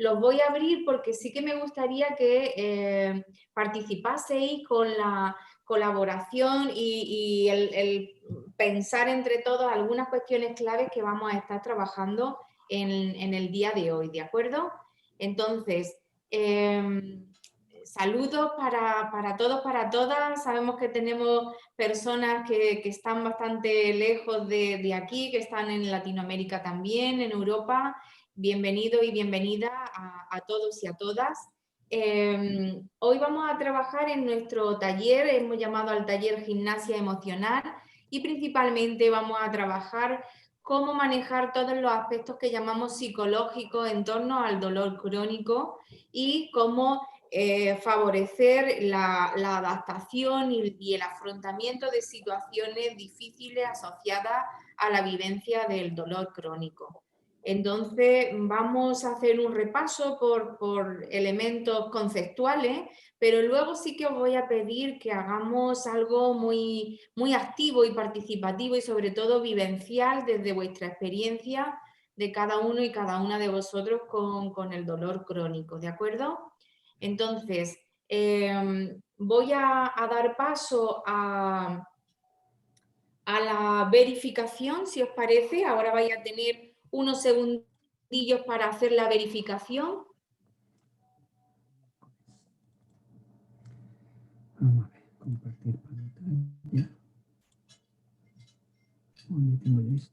los voy a abrir porque sí que me gustaría que participaseis con la colaboración y el pensar entre todos algunas cuestiones claves que vamos a estar trabajando en el día de hoy, ¿de acuerdo? Entonces, saludos para todos, para todas. Sabemos que tenemos personas que están bastante lejos de aquí, que están en Latinoamérica también, en Europa. Bienvenidos y bienvenidas a todos y a todas. Hoy vamos a trabajar en nuestro taller, hemos llamado al taller Gimnasia Emocional y principalmente vamos a trabajar cómo manejar todos los aspectos que llamamos psicológicos en torno al dolor crónico y cómo favorecer la adaptación y el afrontamiento de situaciones difíciles asociadas a la vivencia del dolor crónico. Entonces vamos a hacer un repaso por elementos conceptuales, pero luego sí que os voy a pedir que hagamos algo muy, muy activo y participativo y sobre todo vivencial desde vuestra experiencia de cada uno y cada una de vosotros con el dolor crónico, ¿de acuerdo? Entonces, voy a dar paso a la verificación, si os parece. Ahora vais a tener unos segundillos para hacer la verificación. Vamos a ver, compartir pantalla. ¿Dónde tengo yo esto?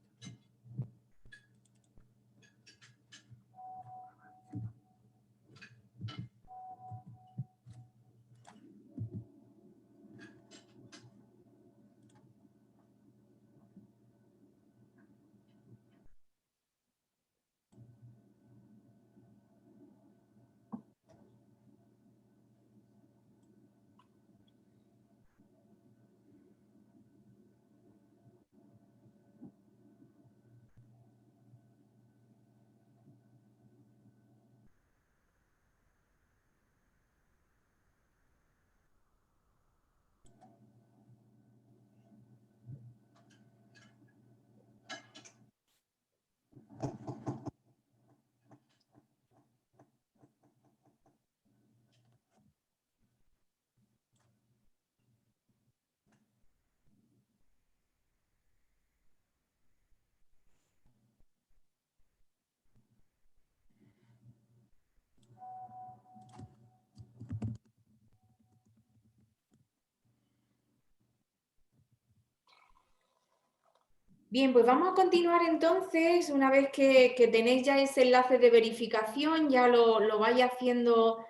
Bien, pues vamos a continuar entonces, una vez que tenéis ya ese enlace de verificación, ya lo vais haciendo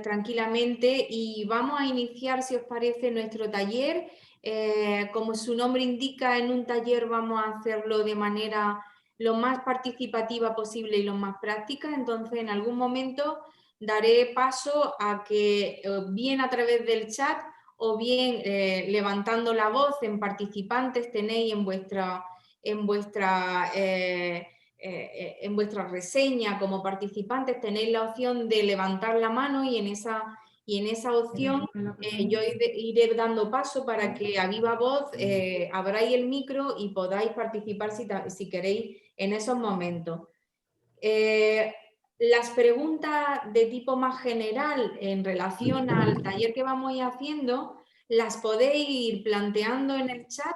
tranquilamente y vamos a iniciar, si os parece, nuestro taller. Como su nombre indica, en un taller vamos a hacerlo de manera lo más participativa posible y lo más práctica, entonces en algún momento daré paso a que bien a través del chat o bien levantando la voz en participantes tenéis en vuestra reseña como participantes tenéis la opción de levantar la mano y en esa opción yo iré dando paso para que a viva voz abráis el micro y podáis participar si queréis en esos momentos. Las preguntas de tipo más general en relación al taller que vamos a ir haciendo las podéis ir planteando en el chat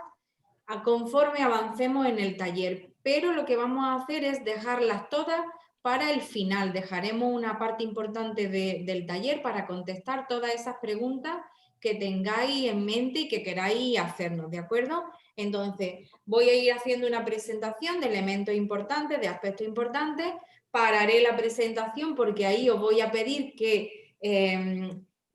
conforme avancemos en el taller, pero lo que vamos a hacer es dejarlas todas para el final. Dejaremos una parte importante del taller para contestar todas esas preguntas que tengáis en mente y que queráis hacernos, ¿de acuerdo? Entonces, voy a ir haciendo una presentación de elementos importantes, de aspectos importantes. Pararé la presentación porque ahí os voy a pedir que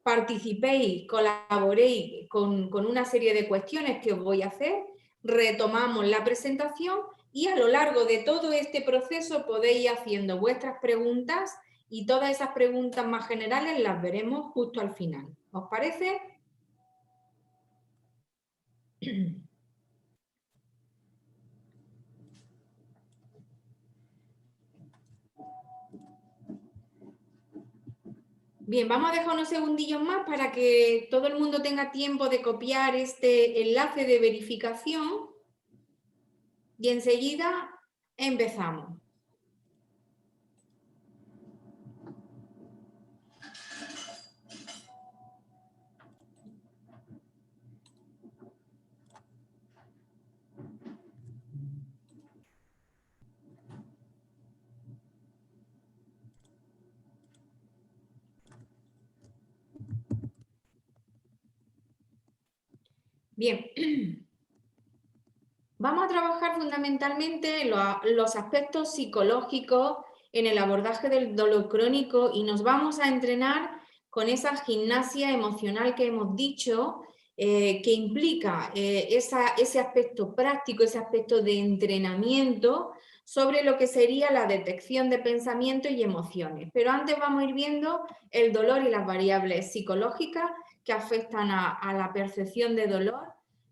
participéis, colaboréis con una serie de cuestiones que os voy a hacer. Retomamos la presentación y a lo largo de todo este proceso podéis ir haciendo vuestras preguntas y todas esas preguntas más generales las veremos justo al final. ¿Os parece? Bien, vamos a dejar unos segundillos más para que todo el mundo tenga tiempo de copiar este enlace de verificación y enseguida empezamos. Bien, vamos a trabajar fundamentalmente los aspectos psicológicos en el abordaje del dolor crónico y nos vamos a entrenar con esa gimnasia emocional que hemos dicho, que implica ese aspecto práctico, ese aspecto de entrenamiento sobre lo que sería la detección de pensamientos y emociones. Pero antes vamos a ir viendo el dolor y las variables psicológicas que afectan a la percepción de dolor,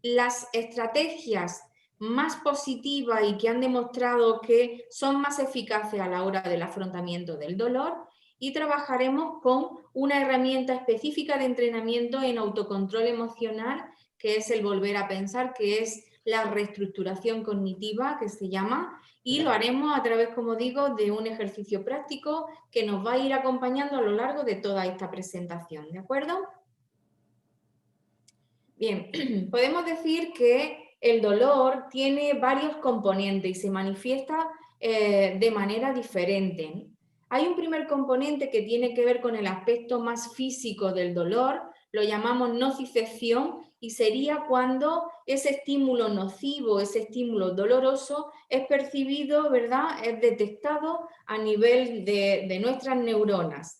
las estrategias más positivas y que han demostrado que son más eficaces a la hora del afrontamiento del dolor, y trabajaremos con una herramienta específica de entrenamiento en autocontrol emocional, que es el volver a pensar, que es la reestructuración cognitiva, que se llama, y lo haremos a través, como digo, de un ejercicio práctico que nos va a ir acompañando a lo largo de toda esta presentación, ¿de acuerdo? Bien, podemos decir que el dolor tiene varios componentes y se manifiesta de manera diferente. Hay un primer componente que tiene que ver con el aspecto más físico del dolor, lo llamamos nocicepción, y sería cuando ese estímulo nocivo, ese estímulo doloroso es percibido, ¿verdad? Es detectado a nivel de nuestras neuronas.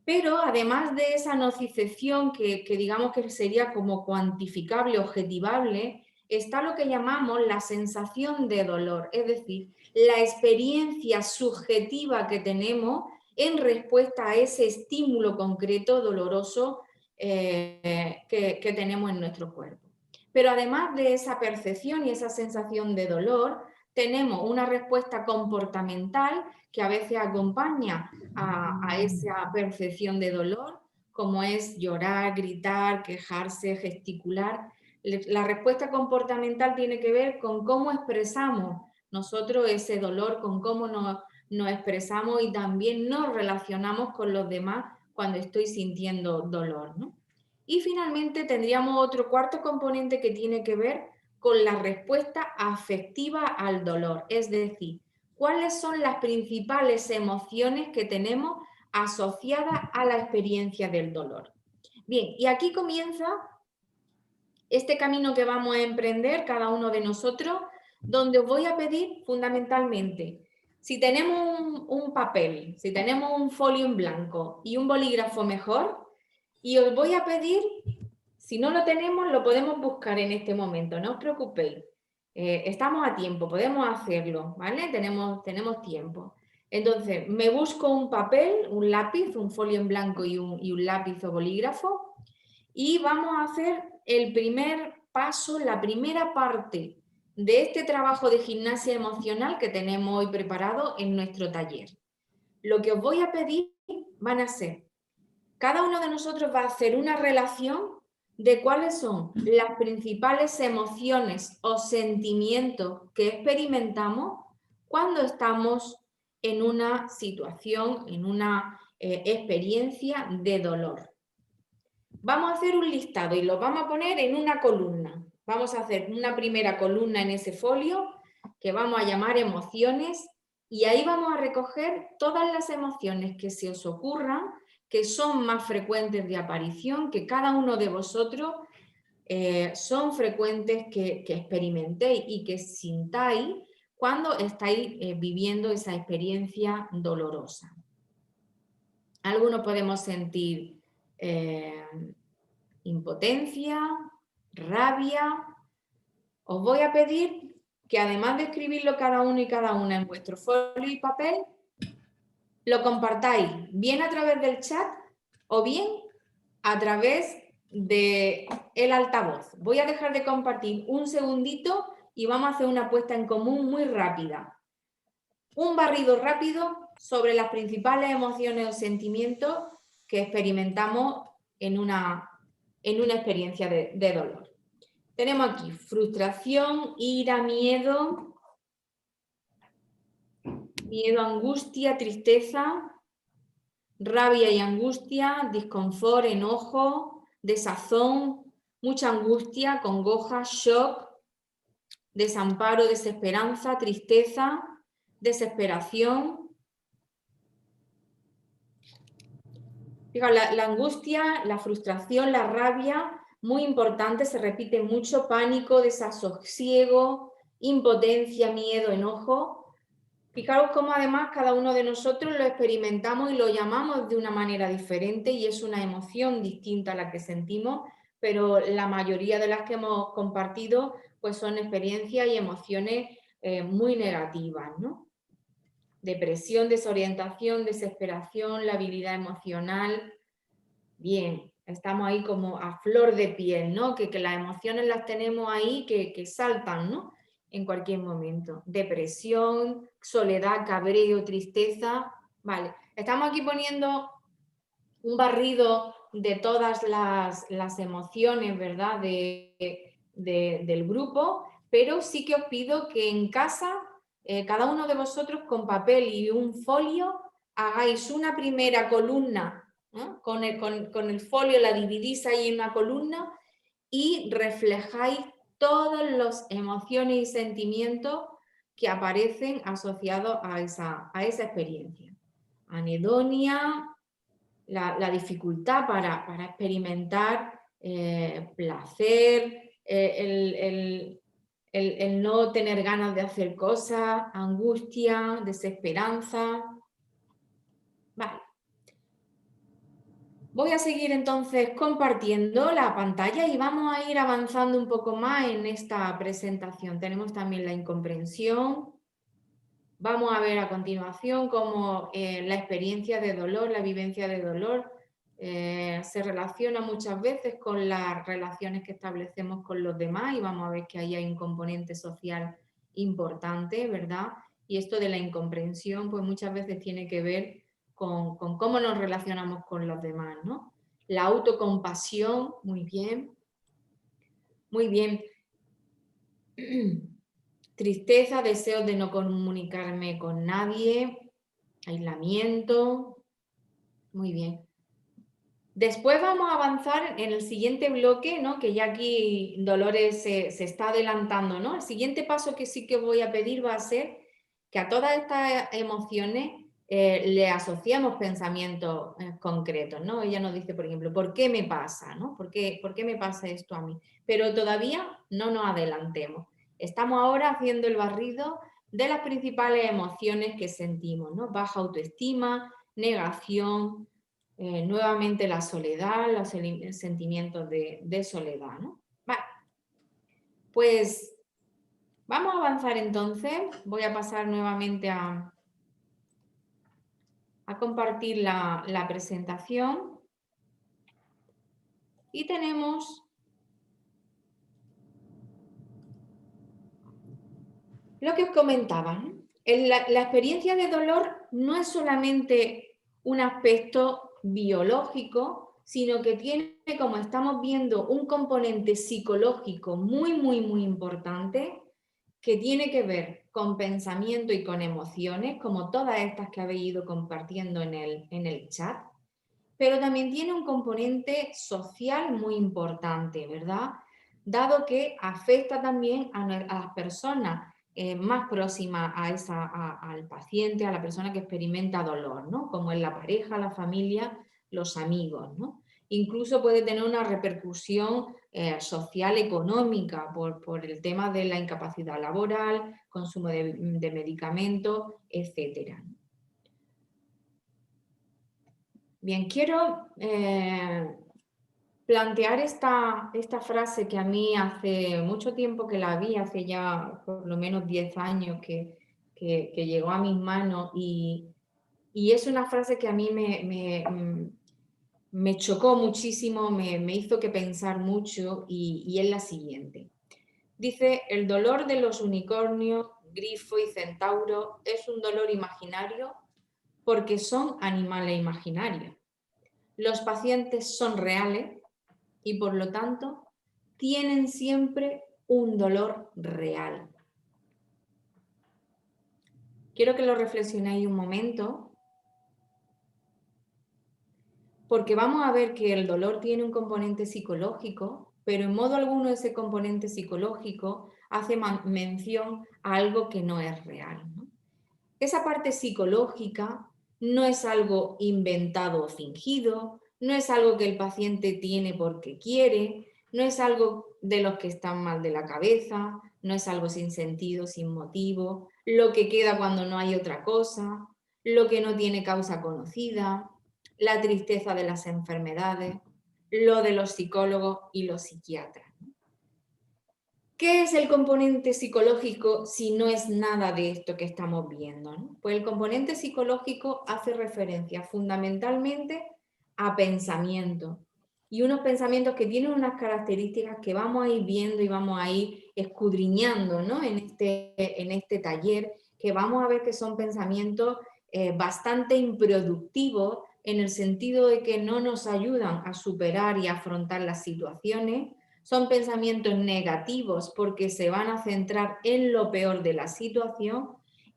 Pero además de esa nocicepción que digamos que sería como cuantificable, objetivable, está lo que llamamos la sensación de dolor, es decir, la experiencia subjetiva que tenemos en respuesta a ese estímulo concreto doloroso que tenemos en nuestro cuerpo. Pero además de esa percepción y esa sensación de dolor, tenemos una respuesta comportamental que a veces acompaña a esa percepción de dolor, como es llorar, gritar, quejarse, gesticular. La respuesta comportamental tiene que ver con cómo expresamos nosotros ese dolor, con cómo nos expresamos y también nos relacionamos con los demás cuando estoy sintiendo dolor, ¿no? Y finalmente tendríamos otro cuarto componente que tiene que ver con la respuesta afectiva al dolor, es decir, cuáles son las principales emociones que tenemos asociadas a la experiencia del dolor. Bien, y aquí comienza este camino que vamos a emprender cada uno de nosotros, donde os voy a pedir fundamentalmente, si tenemos un papel, si tenemos un folio en blanco y un bolígrafo mejor, y os voy a pedir, si no lo tenemos, lo podemos buscar en este momento, no os preocupéis. Estamos a tiempo, podemos hacerlo, ¿vale? Tenemos tiempo. Entonces, me busco un papel, un lápiz, un folio en blanco y un lápiz o bolígrafo, y vamos a hacer el primer paso, la primera parte de este trabajo de gimnasia emocional que tenemos hoy preparado en nuestro taller. Lo que os voy a pedir van a ser, cada uno de nosotros va a hacer una relación de cuáles son las principales emociones o sentimientos que experimentamos cuando estamos en una situación, en una experiencia de dolor. Vamos a hacer un listado y lo vamos a poner en una columna. Vamos a hacer una primera columna en ese folio que vamos a llamar emociones, y ahí vamos a recoger todas las emociones que se os ocurran, que son más frecuentes de aparición, que cada uno de vosotros son frecuentes que experimentéis y que sintáis cuando estáis viviendo esa experiencia dolorosa. Algunos podemos sentir impotencia, rabia. Os voy a pedir que además de escribirlo cada uno y cada una en vuestro folio y papel, lo compartáis bien a través del chat o bien a través del altavoz. Voy a dejar de compartir un segundito y vamos a hacer una puesta en común muy rápida. Un barrido rápido sobre las principales emociones o sentimientos que experimentamos en una experiencia de dolor. Tenemos aquí frustración, ira, miedo, angustia, tristeza, rabia y angustia, disconfort, enojo, desazón, mucha angustia, congoja, shock, desamparo, desesperanza, tristeza, desesperación. Fijaos, la angustia, la frustración, la rabia muy importante, se repite mucho: pánico, desasosiego, impotencia, miedo, enojo. Fijaros cómo además cada uno de nosotros lo experimentamos y lo llamamos de una manera diferente y es una emoción distinta a la que sentimos, pero la mayoría de las que hemos compartido pues son experiencias y emociones muy negativas, ¿no? Depresión, desorientación, desesperación, labilidad emocional. Bien, estamos ahí como a flor de piel, ¿no? Que las emociones las tenemos ahí que saltan, ¿no? En cualquier momento. Depresión, soledad, cabreo, tristeza. Vale, estamos aquí poniendo un barrido de todas las emociones, ¿verdad? Del grupo, pero sí que os pido que en casa, cada uno de vosotros con papel y un folio, hagáis una primera columna, ¿no? Con el folio la dividís ahí en una columna y reflejáis todas las emociones y sentimientos que aparecen asociados a esa experiencia. Anedonia, la dificultad para experimentar placer, el no tener ganas de hacer cosas, angustia, desesperanza. Vale. Voy a seguir entonces compartiendo la pantalla y vamos a ir avanzando un poco más en esta presentación. Tenemos también la incomprensión. Vamos a ver a continuación cómo la experiencia de dolor, la vivencia de dolor, se relaciona muchas veces con las relaciones que establecemos con los demás y vamos a ver que ahí hay un componente social importante, ¿verdad? Y esto de la incomprensión, pues muchas veces tiene que ver con cómo nos relacionamos con los demás, ¿no? La autocompasión, muy bien, muy bien. Tristeza, deseos de no comunicarme con nadie, aislamiento, muy bien. Después vamos a avanzar en el siguiente bloque, ¿no? Que ya aquí Dolores se está adelantando, ¿no? El siguiente paso que sí que voy a pedir va a ser que a todas estas emociones le asociamos pensamientos concretos, ¿no? Ella nos dice, por ejemplo, ¿por qué me pasa? ¿No? ¿Por qué me pasa esto a mí? Pero todavía no nos adelantemos. Estamos ahora haciendo el barrido de las principales emociones que sentimos, ¿no? Baja autoestima, negación, nuevamente la soledad, los sentimientos de soledad, ¿no? Vale. Pues vamos a avanzar entonces. Voy a pasar nuevamente a compartir la presentación. Y tenemos lo que os comentaba, ¿no? La experiencia de dolor no es solamente un aspecto biológico, sino que tiene, como estamos viendo, un componente psicológico muy importante que tiene que ver con pensamiento y con emociones, como todas estas que habéis ido compartiendo en el chat, pero también tiene un componente social muy importante, ¿verdad? Dado que afecta también a las personas más próximas al paciente, a la persona que experimenta dolor, ¿no? Como es la pareja, la familia, los amigos, ¿no? Incluso puede tener una repercusión social, económica, por el tema de la incapacidad laboral, consumo de medicamentos, etcétera. Bien, quiero plantear esta frase que a mí hace mucho tiempo que la vi, hace ya por lo menos 10 años que llegó a mis manos y es una frase que a mí me chocó muchísimo, me hizo que pensar mucho y es la siguiente. Dice, el dolor de los unicornios, grifo y centauro es un dolor imaginario porque son animales imaginarios. Los pacientes son reales y por lo tanto tienen siempre un dolor real. Quiero que lo reflexionéis un momento porque vamos a ver que el dolor tiene un componente psicológico, pero en modo alguno ese componente psicológico hace mención a algo que no es real, ¿no? Esa parte psicológica no es algo inventado o fingido, no es algo que el paciente tiene porque quiere, No es algo de los que están mal de la cabeza, no es algo sin sentido, sin motivo, lo que queda cuando no hay otra cosa, lo que no tiene causa conocida, la tristeza de las enfermedades, lo de los psicólogos y los psiquiatras. ¿Qué es el componente psicológico si no es nada de esto que estamos viendo, ¿no? Pues el componente psicológico hace referencia fundamentalmente a pensamientos y unos pensamientos que tienen unas características que vamos a ir viendo y vamos a ir escudriñando, ¿no? en este taller, que vamos a ver que son pensamientos bastante improductivos en el sentido de que no nos ayudan a superar y a afrontar las situaciones. Son pensamientos negativos porque se van a centrar en lo peor de la situación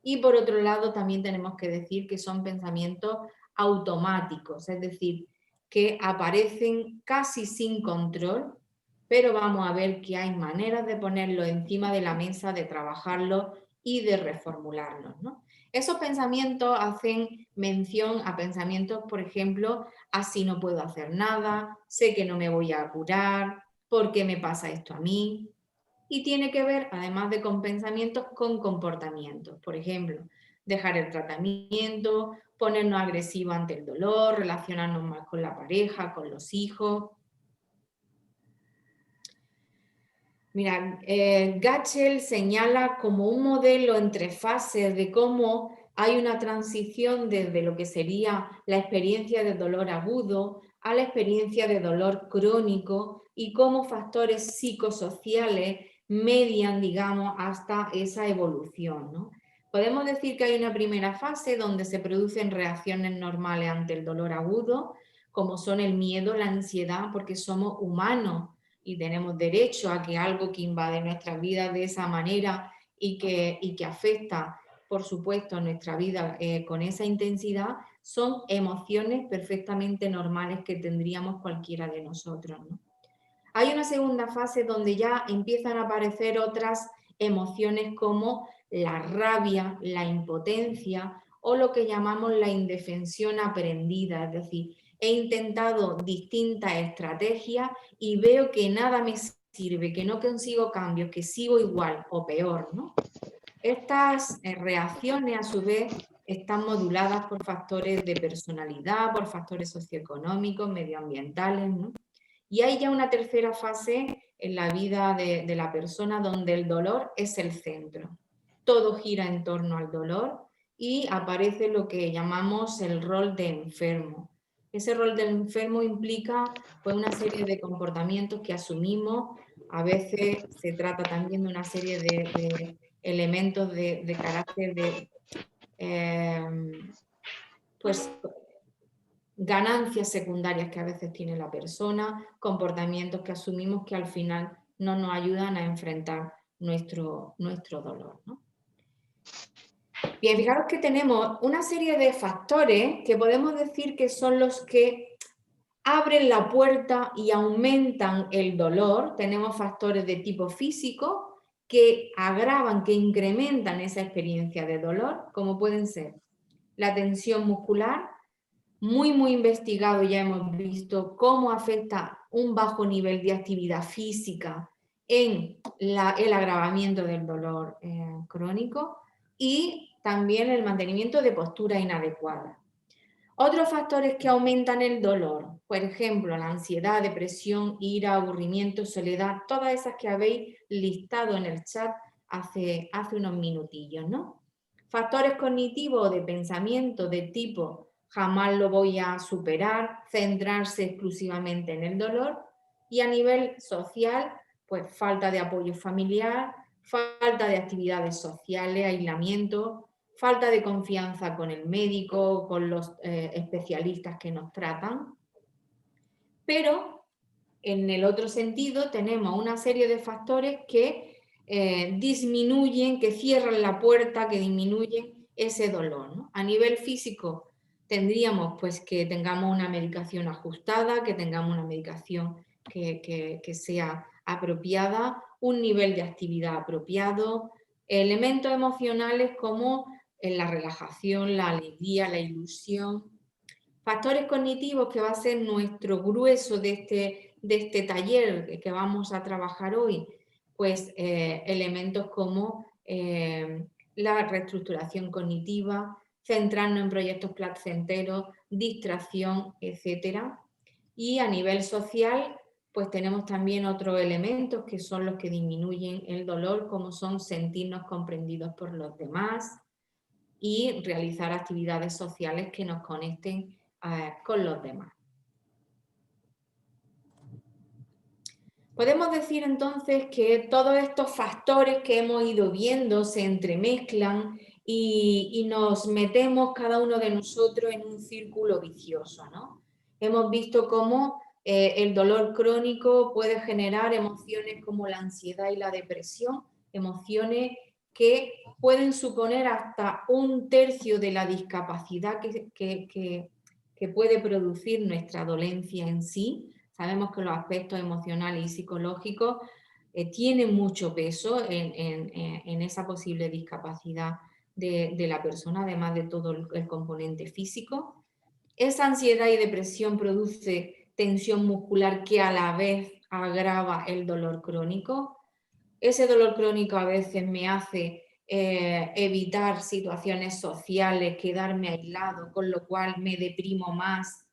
y por otro lado también tenemos que decir que son pensamientos automáticos, es decir, que aparecen casi sin control, pero vamos a ver que hay maneras de ponerlo encima de la mesa, de trabajarlo y de reformularlos, ¿no? Esos pensamientos hacen mención a pensamientos, por ejemplo, así no puedo hacer nada, sé que no me voy a curar, ¿por qué me pasa esto a mí? Y tiene que ver, además de con pensamientos, con comportamientos. Por ejemplo, dejar el tratamiento, ponernos agresivos ante el dolor, relacionarnos más con la pareja, con los hijos. Mira, Gatchel señala como un modelo entre fases de cómo hay una transición desde lo que sería la experiencia de dolor agudo a la experiencia de dolor crónico y cómo factores psicosociales median, digamos, hasta esa evolución, ¿no? Podemos decir que hay una primera fase donde se producen reacciones normales ante el dolor agudo, como son el miedo, la ansiedad, porque somos humanos y tenemos derecho a que algo que invade nuestra vida de esa manera y que afecta, por supuesto, nuestra vida con esa intensidad, son emociones perfectamente normales que tendríamos cualquiera de nosotros, ¿no? Hay una segunda fase donde ya empiezan a aparecer otras emociones como la rabia, la impotencia o lo que llamamos la indefensión aprendida, es decir, he intentado distintas estrategias y veo que nada me sirve, que no consigo cambios, que sigo igual o peor, ¿no? Estas reacciones, a su vez, están moduladas por factores de personalidad, por factores socioeconómicos, medioambientales, ¿no? Y hay ya una tercera fase en la vida de la persona donde el dolor es el centro. Todo gira en torno al dolor y aparece lo que llamamos el rol de enfermo. Ese rol de enfermo implica pues, una serie de comportamientos que asumimos. A veces se trata también de una serie de elementos de carácter de pues ganancias secundarias que a veces tiene la persona, comportamientos que asumimos que al final no nos ayudan a enfrentar nuestro dolor, ¿no? Bien, fijaros que tenemos una serie de factores que podemos decir que son los que abren la puerta y aumentan el dolor. Tenemos factores de tipo físico que agravan, que incrementan esa experiencia de dolor, como pueden ser la tensión muscular. Muy investigado, ya hemos visto cómo afecta un bajo nivel de actividad física en el agravamiento del dolor crónico y también el mantenimiento de postura inadecuada. Otros factores que aumentan el dolor, por ejemplo, la ansiedad, depresión, ira, aburrimiento, soledad, todas esas que habéis listado en el chat hace unos minutillos, ¿no? Factores cognitivos o de pensamiento de tipo jamás lo voy a superar, centrarse exclusivamente en el dolor y a nivel social, pues falta de apoyo familiar, falta de actividades sociales, aislamiento, falta de confianza con el médico, con los especialistas que nos tratan. Pero en el otro sentido tenemos una serie de factores que disminuyen, que cierran la puerta, que disminuyen ese dolor, ¿no? A nivel físico tendríamos pues que tengamos una medicación ajustada, que tengamos una medicación que sea apropiada, un nivel de actividad apropiado, elementos emocionales como la relajación, la alegría, la ilusión, Factores cognitivos, que va a ser nuestro grueso de este taller que vamos a trabajar hoy, pues elementos como la reestructuración cognitiva, centrarnos en proyectos placenteros, distracción, etcétera. Y a nivel social, pues tenemos también otros elementos que son los que disminuyen el dolor, como son sentirnos comprendidos por los demás y realizar actividades sociales que nos conecten con los demás. Podemos decir entonces que todos estos factores que hemos ido viendo se entremezclan y nos metemos cada uno de nosotros en un círculo vicioso, ¿no? Hemos visto cómo el dolor crónico puede generar emociones como la ansiedad y la depresión, emociones que pueden suponer hasta 1/3 de la discapacidad que puede producir nuestra dolencia en sí. Sabemos que los aspectos emocionales y psicológicos tienen mucho peso en esa posible discapacidad de la persona, además de todo el componente físico. Esa ansiedad y depresión produce tensión muscular que a la vez agrava el dolor crónico. Ese dolor crónico a veces me hace evitar situaciones sociales, quedarme aislado, con lo cual me deprimo más,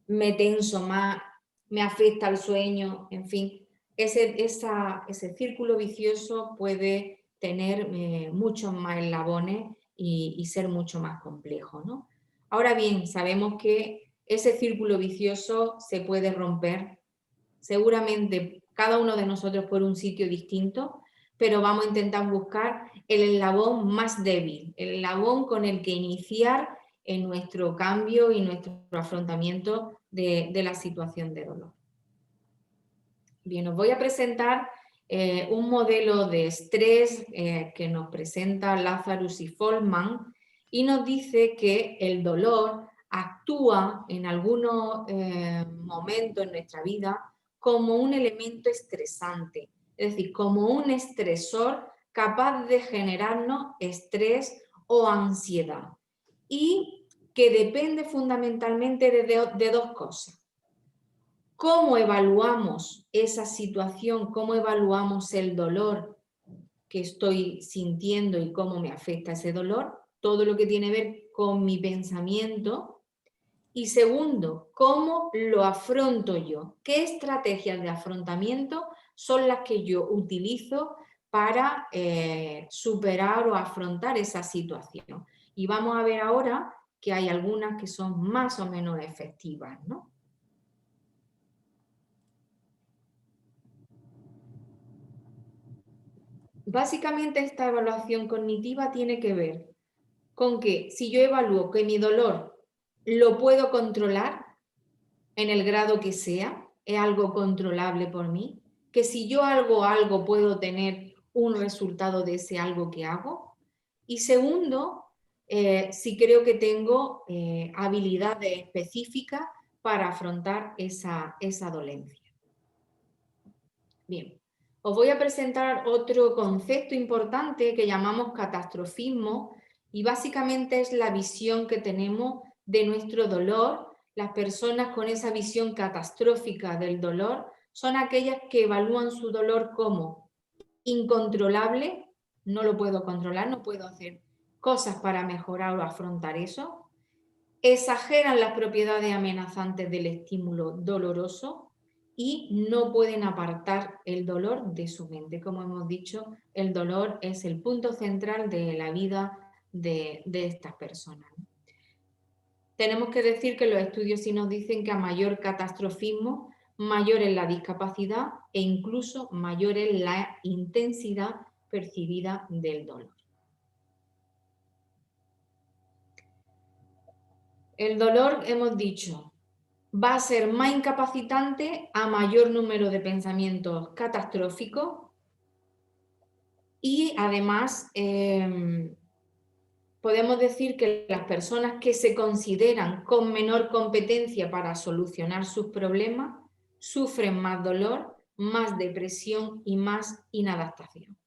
me tenso más, me afecta el sueño, en fin. Ese círculo vicioso puede tener muchos más eslabones y ser mucho más complejo, ¿no? Ahora bien, sabemos que ese círculo vicioso se puede romper, seguramente cada uno de nosotros por un sitio distinto, pero vamos a intentar buscar el eslabón más débil, el eslabón con el que iniciar en nuestro cambio y nuestro afrontamiento de la situación de dolor. Bien, os voy a presentar un modelo de estrés que nos presenta Lazarus y Folman y nos dice que el dolor actúa en algunos momentos en nuestra vida como un elemento estresante, es decir, como un estresor capaz de generarnos estrés o ansiedad y que depende fundamentalmente de dos cosas. ¿Cómo evaluamos esa situación? ¿Cómo evaluamos el dolor que estoy sintiendo y cómo me afecta ese dolor? Todo lo que tiene que ver con mi pensamiento. Y segundo, ¿cómo lo afronto yo? ¿Qué estrategias de afrontamiento son las que yo utilizo para superar o afrontar esa situación? Y vamos a ver ahora que hay algunas que son más o menos efectivas, ¿no? Básicamente esta evaluación cognitiva tiene que ver con que si yo evalúo que mi dolor lo puedo controlar en el grado que sea, es algo controlable por mí, que si yo hago algo puedo tener un resultado de ese algo que hago. Y segundo, si creo que tengo habilidades específicas para afrontar esa dolencia. Bien. Os voy a presentar otro concepto importante que llamamos catastrofismo y básicamente es la visión que tenemos de nuestro dolor. Las personas con esa visión catastrófica del dolor son aquellas que evalúan su dolor como incontrolable, no lo puedo controlar, no puedo hacer cosas para mejorar o afrontar eso. Exageran las propiedades amenazantes del estímulo doloroso y no pueden apartar el dolor de su mente. Como hemos dicho, el dolor es el punto central de la vida de estas personas. Tenemos que decir que los estudios sí nos dicen que a mayor catastrofismo, mayor es la discapacidad e incluso mayor es la intensidad percibida del dolor. El dolor, hemos dicho, va a ser más incapacitante a mayor número de pensamientos catastróficos y además podemos decir que las personas que se consideran con menor competencia para solucionar sus problemas sufren más dolor, más depresión y más inadaptación.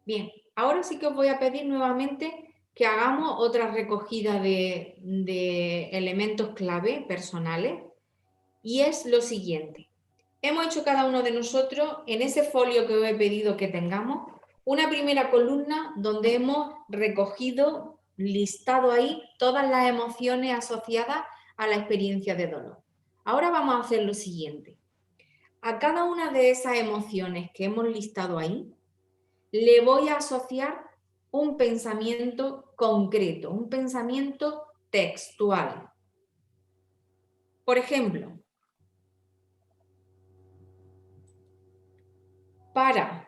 Bien, ahora sí que os voy a pedir nuevamente que hagamos otra recogida de elementos clave personales y es lo siguiente. Hemos hecho cada uno de nosotros en ese folio que os he pedido que tengamos una primera columna donde hemos recogido, listado ahí todas las emociones asociadas a la experiencia de dolor. Ahora vamos a hacer lo siguiente. A cada una de esas emociones que hemos listado ahí, le voy a asociar un pensamiento concreto, un pensamiento textual. Por ejemplo, para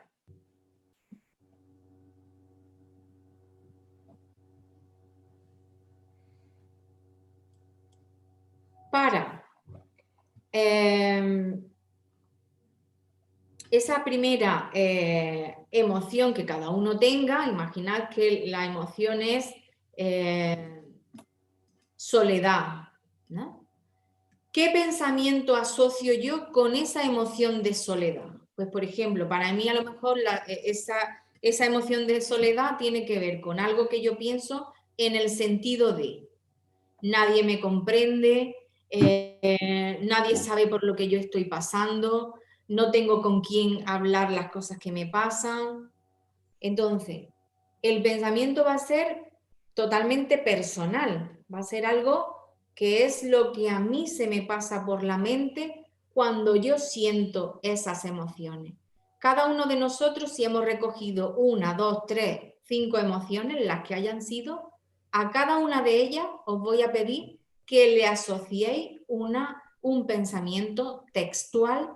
esa primera emoción que cada uno tenga, imaginad que la emoción es soledad, ¿no? ¿Qué pensamiento asocio yo con esa emoción de soledad? Pues, por ejemplo, para mí a lo mejor esa emoción de soledad tiene que ver con algo que yo pienso en el sentido de nadie me comprende, nadie sabe por lo que yo estoy pasando, no tengo con quién hablar las cosas que me pasan. Entonces, el pensamiento va a ser totalmente personal, va a ser algo que es lo que a mí se me pasa por la mente cuando yo siento esas emociones. Cada uno de nosotros, si hemos recogido 1, 2, 3, 5 emociones, las que hayan sido, a cada una de ellas os voy a pedir que le asociéis un pensamiento textual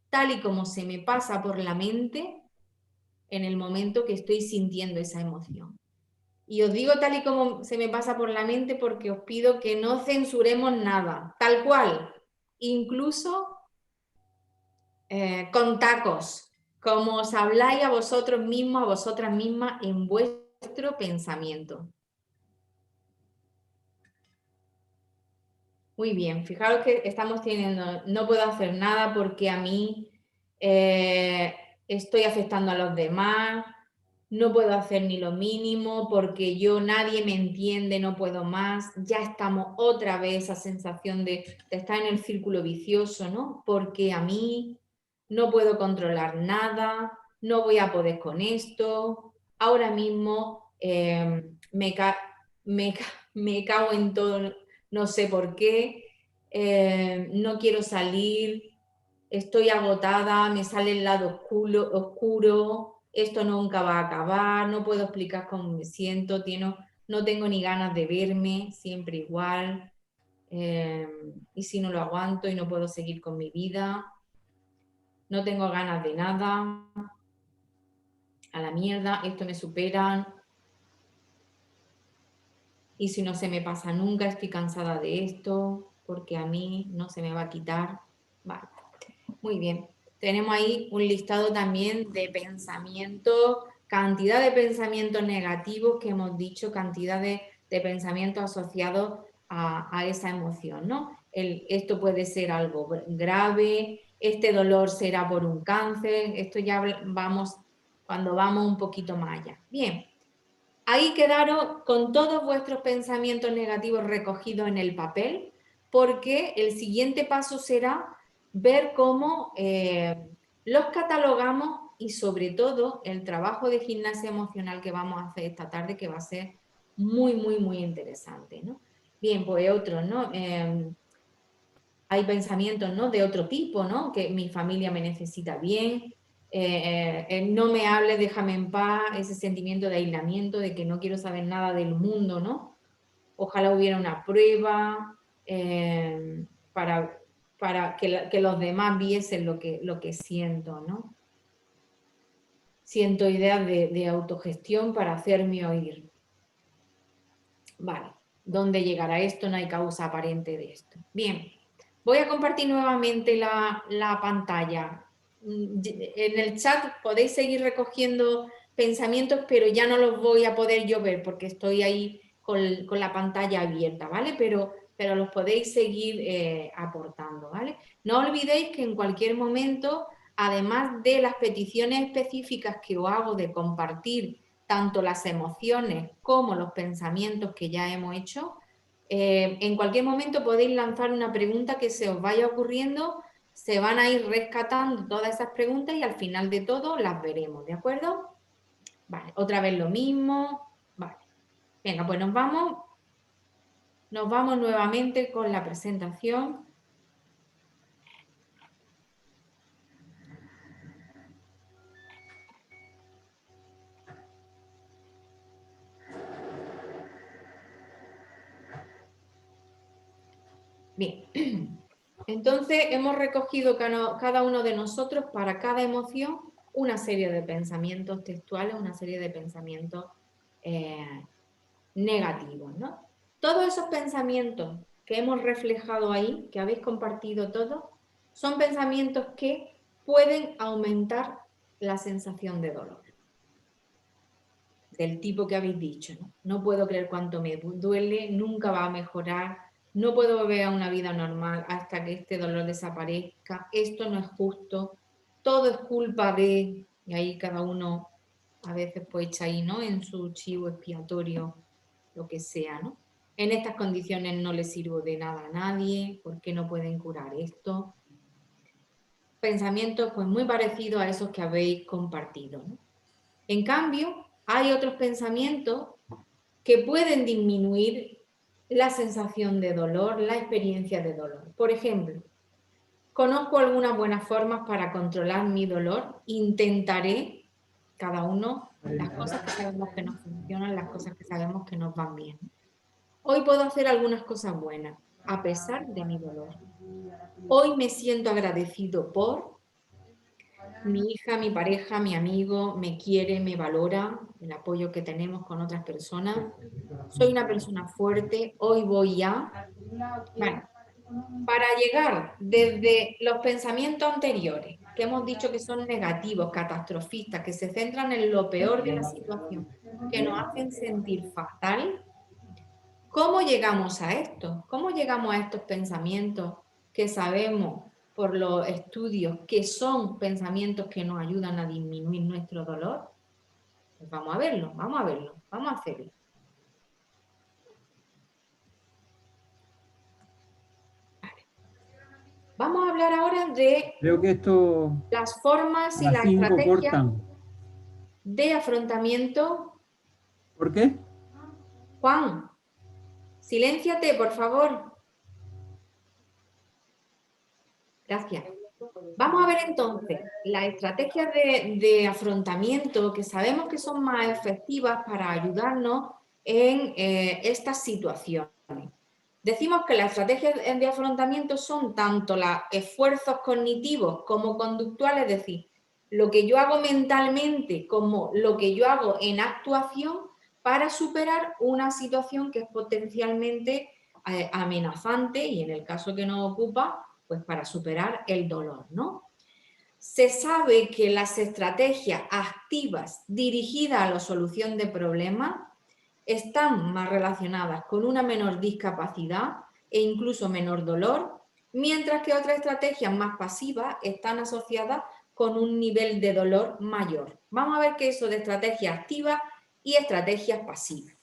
tal y como se me pasa por la mente en el momento que estoy sintiendo esa emoción. Y os digo tal y como se me pasa por la mente porque os pido que no censuremos nada, tal cual, incluso con tacos, como os habláis a vosotros mismos, a vosotras mismas en vuestro pensamiento. Muy bien, fijaros que estamos teniendo, no puedo hacer nada porque a mí estoy afectando a los demás, no puedo hacer ni lo mínimo porque nadie me entiende, no puedo más, ya estamos otra vez esa sensación de estar en el círculo vicioso, ¿no? Porque a mí no puedo controlar nada, no voy a poder con esto, ahora mismo me cago en todo, no sé por qué, no quiero salir, estoy agotada, me sale el lado oscuro, esto nunca va a acabar, no puedo explicar cómo me siento, no tengo ni ganas de verme, siempre igual, y si no lo aguanto y no puedo seguir con mi vida, no tengo ganas de nada, a la mierda, esto me supera, y si no se me pasa nunca, estoy cansada de esto, porque a mí no se me va a quitar. Vale, muy bien. Tenemos ahí un listado también de pensamientos, cantidad de pensamientos negativos que hemos dicho, cantidad de pensamientos asociados a esa emoción, ¿no? Esto puede ser algo grave, este dolor será por un cáncer, esto ya vamos cuando vamos un poquito más allá. Bien, ahí quedaron con todos vuestros pensamientos negativos recogidos en el papel, porque el siguiente paso será ver cómo los catalogamos y sobre todo el trabajo de gimnasia emocional que vamos a hacer esta tarde, que va a ser muy, muy, muy interesante, ¿no? Bien, pues otros, ¿no? Hay pensamientos, ¿no? De otro tipo, ¿no? Que mi familia me necesita bien, no me hables, déjame en paz, ese sentimiento de aislamiento, de que no quiero saber nada del mundo, ¿no? Ojalá hubiera una prueba para que los demás viesen lo que siento, ¿no? Siento ideas de autogestión para hacerme oír. Vale, ¿dónde llegará esto? No hay causa aparente de esto. Bien, voy a compartir nuevamente la pantalla. En el chat podéis seguir recogiendo pensamientos, pero ya no los voy a poder yo ver porque estoy ahí con la pantalla abierta, ¿vale? Pero los podéis seguir aportando, ¿vale? No olvidéis que en cualquier momento, además de las peticiones específicas que os hago de compartir tanto las emociones como los pensamientos que ya hemos hecho. En cualquier momento podéis lanzar una pregunta que se os vaya ocurriendo, se van a ir rescatando todas esas preguntas y al final de todo las veremos, ¿de acuerdo? Vale, otra vez lo mismo. Vale. Venga, pues nos vamos nuevamente con la presentación. Bien, entonces hemos recogido cada uno de nosotros para cada emoción una serie de pensamientos textuales, una serie de pensamientos negativos, ¿no? Todos esos pensamientos que hemos reflejado ahí, que habéis compartido todos, son pensamientos que pueden aumentar la sensación de dolor. Del tipo que habéis dicho, ¿no? No puedo creer cuánto me duele, nunca va a mejorar, no puedo volver a una vida normal hasta que este dolor desaparezca, esto no es justo, todo es culpa de... Y ahí cada uno a veces pues echa ahí, ¿no? En su chivo expiatorio, lo que sea, ¿no? En estas condiciones no le sirvo de nada a nadie, ¿por qué no pueden curar esto? Pensamientos pues muy parecidos a esos que habéis compartido, ¿no? En cambio, hay otros pensamientos que pueden disminuir la sensación de dolor, la experiencia de dolor. Por ejemplo, conozco algunas buenas formas para controlar mi dolor, intentaré cada uno las cosas que sabemos que nos funcionan, las cosas que sabemos que nos van bien. Hoy puedo hacer algunas cosas buenas, a pesar de mi dolor. Hoy me siento agradecido por mi hija, mi pareja, mi amigo, me quiere, me valora, el apoyo que tenemos con otras personas. Soy una persona fuerte, hoy voy a... Bueno, para llegar desde los pensamientos anteriores, que hemos dicho que son negativos, catastrofistas, que se centran en lo peor de la situación, que nos hacen sentir fatal, ¿cómo llegamos a esto? ¿Cómo llegamos a estos pensamientos que sabemos por los estudios que son pensamientos que nos ayudan a disminuir nuestro dolor? Pues vamos a verlo, vamos a verlo, vamos a hacerlo. Vale. Vamos a hablar ahora de Creo que esto las formas a y las las 5 estrategias cortan. de afrontamiento. ¿Por qué? Juan, silénciate, por favor. Gracias. Vamos a ver entonces las estrategias de afrontamiento que sabemos que son más efectivas para ayudarnos en estas situaciones. Decimos que las estrategias de afrontamiento son tanto los esfuerzos cognitivos como conductuales, es decir, lo que yo hago mentalmente como lo que yo hago en actuación para superar una situación que es potencialmente amenazante y en el caso que nos ocupa, pues para superar el dolor, ¿no? Se sabe que las estrategias activas dirigidas a la solución de problemas están más relacionadas con una menor discapacidad e incluso menor dolor, mientras que otras estrategias más pasivas están asociadas con un nivel de dolor mayor. Vamos a ver qué es eso de estrategias activas y estrategias pasivas.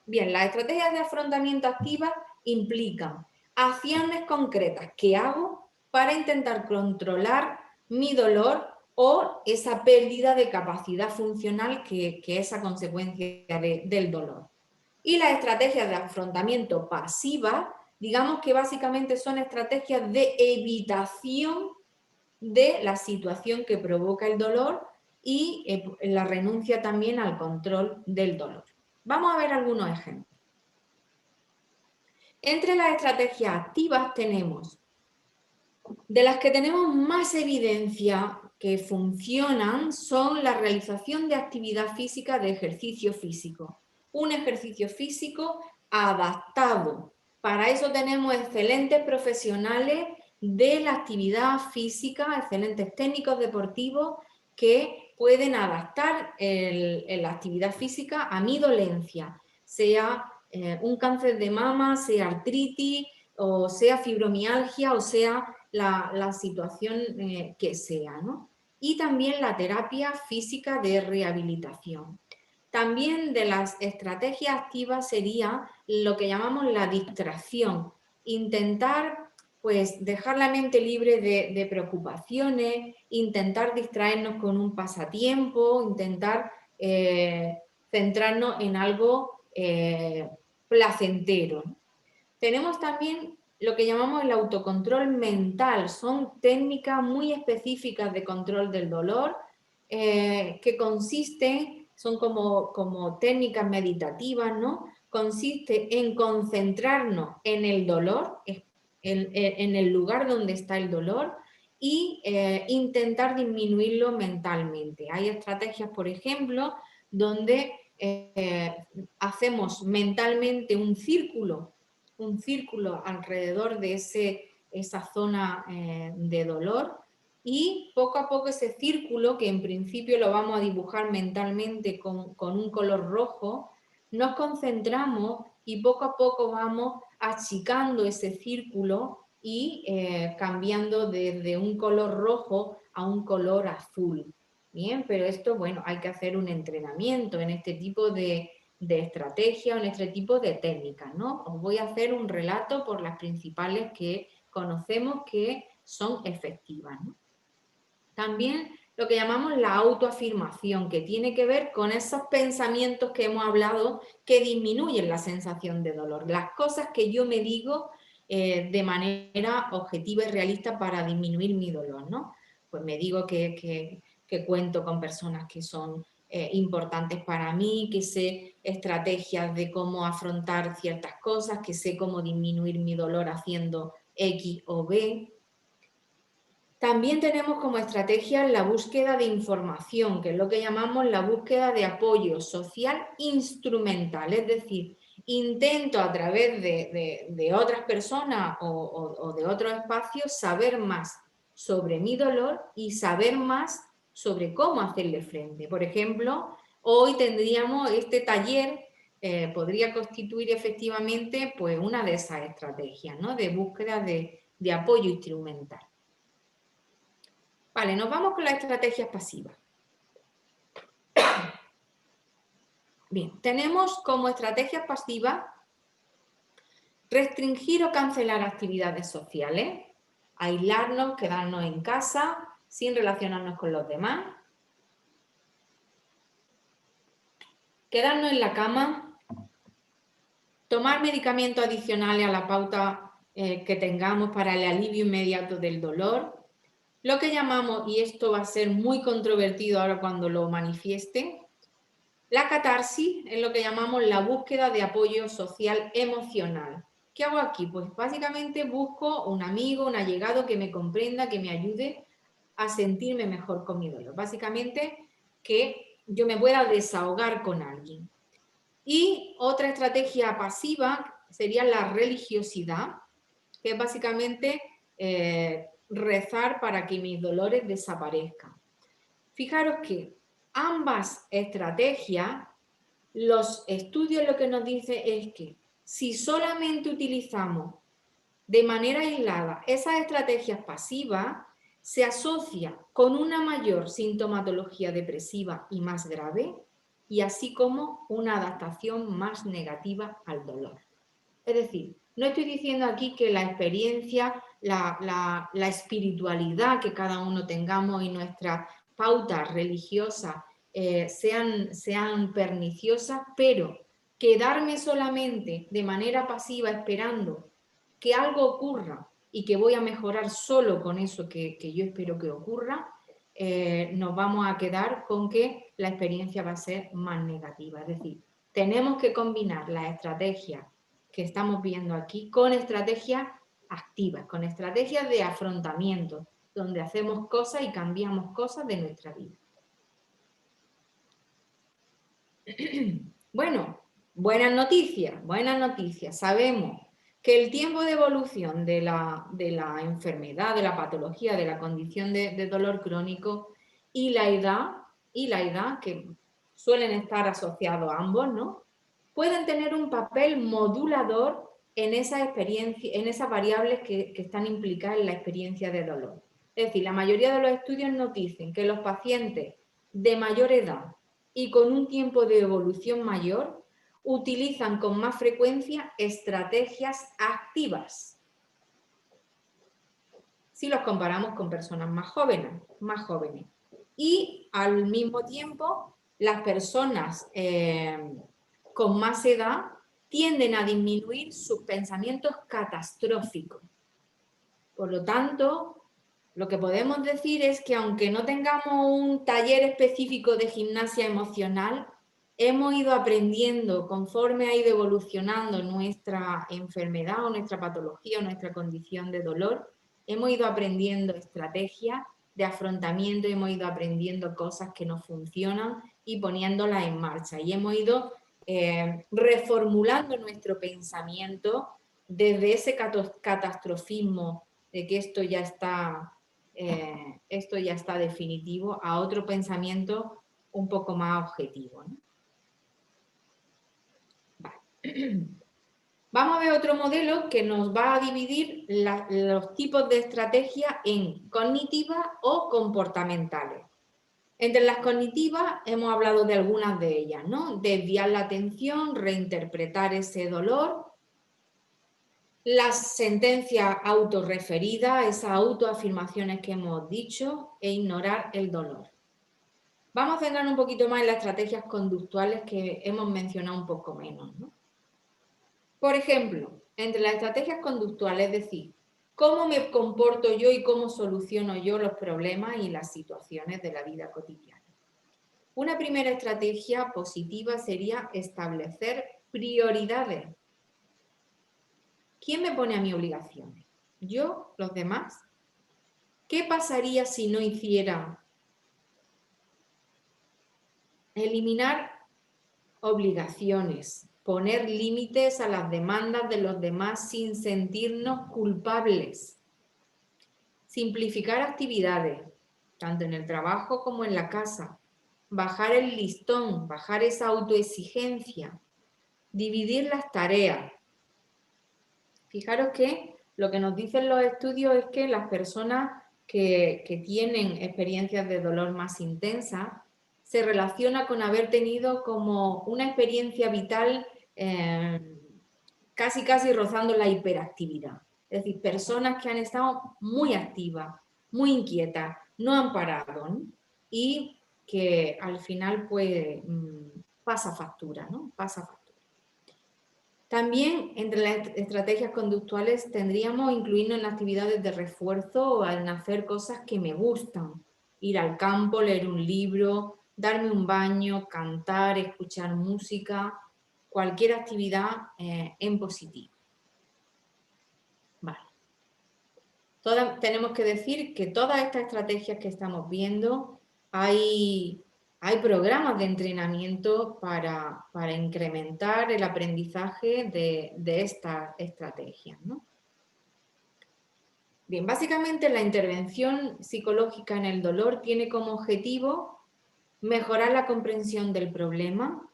Bien, las estrategias de afrontamiento activas implican acciones concretas que hago para intentar controlar mi dolor o esa pérdida de capacidad funcional que es a consecuencia del dolor. Y las estrategias de afrontamiento pasiva, digamos que básicamente son estrategias de evitación de la situación que provoca el dolor y la renuncia también al control del dolor. Vamos a ver algunos ejemplos. Entre las estrategias activas tenemos, de las que tenemos más evidencia que funcionan, son la realización de actividad física, de ejercicio físico. Un ejercicio físico adaptado. Para eso tenemos excelentes profesionales de la actividad física, excelentes técnicos deportivos que pueden adaptar la actividad física a mi dolencia, sea un cáncer de mama, sea artritis, o sea fibromialgia, o sea la situación que sea, ¿no? Y también la terapia física de rehabilitación. También de las estrategias activas sería lo que llamamos la distracción. Intentar pues dejar la mente libre de preocupaciones, intentar distraernos con un pasatiempo, intentar centrarnos en algo placentero. Tenemos también lo que llamamos el autocontrol mental. Son técnicas muy específicas de control del dolor que consisten, son como técnicas meditativas, ¿no? Consiste en concentrarnos en el dolor, en el lugar donde está el dolor y intentar disminuirlo mentalmente. Hay estrategias, por ejemplo, donde hacemos mentalmente un círculo alrededor de esa zona de dolor y poco a poco ese círculo, que en principio lo vamos a dibujar mentalmente con un color rojo, nos concentramos y poco a poco vamos achicando ese círculo y cambiando desde un color rojo a un color azul. Bien, pero esto, bueno, hay que hacer un entrenamiento en este tipo de estrategia o en este tipo de técnicas, ¿no? Os voy a hacer un relato por las principales que conocemos que son efectivas, ¿no? También lo que llamamos la autoafirmación, que tiene que ver con esos pensamientos que hemos hablado que disminuyen la sensación de dolor, las cosas que yo me digo de manera objetiva y realista para disminuir mi dolor, ¿no? Pues me digo que cuento con personas que son importantes para mí, que sé estrategias de cómo afrontar ciertas cosas, que sé cómo disminuir mi dolor haciendo X o B. También tenemos como estrategia la búsqueda de información, que es lo que llamamos la búsqueda de apoyo social instrumental, es decir, intento a través de otras personas o de otros espacios saber más sobre mi dolor y saber más sobre cómo hacerle frente. Por ejemplo, hoy tendríamos este taller, podría constituir efectivamente pues, una de esas estrategias, ¿no? De búsqueda de apoyo instrumental. Vale, nos vamos con las estrategias pasivas. Bien, tenemos como estrategia pasiva restringir o cancelar actividades sociales, aislarnos, quedarnos en casa, sin relacionarnos con los demás, quedarnos en la cama, tomar medicamentos adicionales a la pauta que tengamos para el alivio inmediato del dolor, lo que llamamos, y esto va a ser muy controvertido ahora cuando lo manifieste, la catarsis es lo que llamamos la búsqueda de apoyo social emocional. ¿Qué hago aquí? Pues básicamente busco un amigo, un allegado que me comprenda, que me ayude a sentirme mejor con mi dolor. Básicamente que yo me pueda desahogar con alguien. Y otra estrategia pasiva sería la religiosidad, que es básicamente rezar para que mis dolores desaparezcan. Fijaros que ambas estrategias, los estudios lo que nos dicen es que si solamente utilizamos de manera aislada esas estrategias pasivas, se asocia con una mayor sintomatología depresiva y más grave, y así como una adaptación más negativa al dolor. Es decir, no estoy diciendo aquí que la experiencia, la espiritualidad que cada uno tengamos y nuestras pautas religiosas sean perniciosas, pero quedarme solamente de manera pasiva esperando que algo ocurra y que voy a mejorar solo con eso que yo espero que ocurra, nos vamos a quedar con que la experiencia va a ser más negativa. Es decir, tenemos que combinar las estrategias que estamos viendo aquí con estrategias activas, con estrategias de afrontamiento, donde hacemos cosas y cambiamos cosas de nuestra vida. Bueno, buenas noticias. Sabemos que el tiempo de evolución de la enfermedad, de la patología, de la condición de dolor crónico y la edad, que suelen estar asociados a ambos, ¿no? Pueden tener un papel modulador en esas experiencias, en esas variables que están implicadas en la experiencia de dolor. Es decir, la mayoría de los estudios nos dicen que los pacientes de mayor edad y con un tiempo de evolución mayor utilizan con más frecuencia estrategias activas si los comparamos con personas más jóvenes. Y al mismo tiempo, las personas con más edad tienden a disminuir sus pensamientos catastróficos. Por lo tanto, lo que podemos decir es que aunque no tengamos un taller específico de gimnasia emocional, hemos ido aprendiendo conforme ha ido evolucionando nuestra enfermedad o nuestra patología o nuestra condición de dolor, hemos ido aprendiendo estrategias de afrontamiento, hemos ido aprendiendo cosas que no funcionan y poniéndolas en marcha. Y hemos ido reformulando nuestro pensamiento desde ese catastrofismo de que esto ya está definitivo a otro pensamiento un poco más objetivo, ¿no? Vale. Vamos a ver otro modelo que nos va a dividir los tipos de estrategias en cognitivas o comportamentales. Entre las cognitivas hemos hablado de algunas de ellas, ¿no? Desviar la atención, reinterpretar ese dolor, las sentencias autorreferidas, esas autoafirmaciones que hemos dicho, e ignorar el dolor. Vamos a centrarnos un poquito más en las estrategias conductuales que hemos mencionado un poco menos, ¿no? Por ejemplo, entre las estrategias conductuales, es decir, cómo me comporto yo y cómo soluciono yo los problemas y las situaciones de la vida cotidiana. Una primera estrategia positiva sería establecer prioridades. ¿Quién me pone a mis obligaciones? ¿Yo? ¿Los demás? ¿Qué pasaría si no hiciera? Eliminar obligaciones, poner límites a las demandas de los demás sin sentirnos culpables. Simplificar actividades, tanto en el trabajo como en la casa. Bajar el listón, bajar esa autoexigencia. Dividir las tareas. Fijaros que lo que nos dicen los estudios es que las personas que tienen experiencias de dolor más intensas se relaciona con haber tenido como una experiencia vital casi rozando la hiperactividad. Es decir, personas que han estado muy activas, muy inquietas, no han parado, ¿no? Y que al final pues pasa factura, ¿no? Pasa factura. También entre las estrategias conductuales tendríamos incluirnos en actividades de refuerzo o en hacer cosas que me gustan. Ir al campo, leer un libro, darme un baño, cantar, escuchar música, cualquier actividad en positivo. Vale. Tenemos que decir que todas estas estrategias que estamos viendo hay programas de entrenamiento para incrementar el aprendizaje de estas estrategias, ¿no? Bien, básicamente la intervención psicológica en el dolor tiene como objetivo mejorar la comprensión del problema,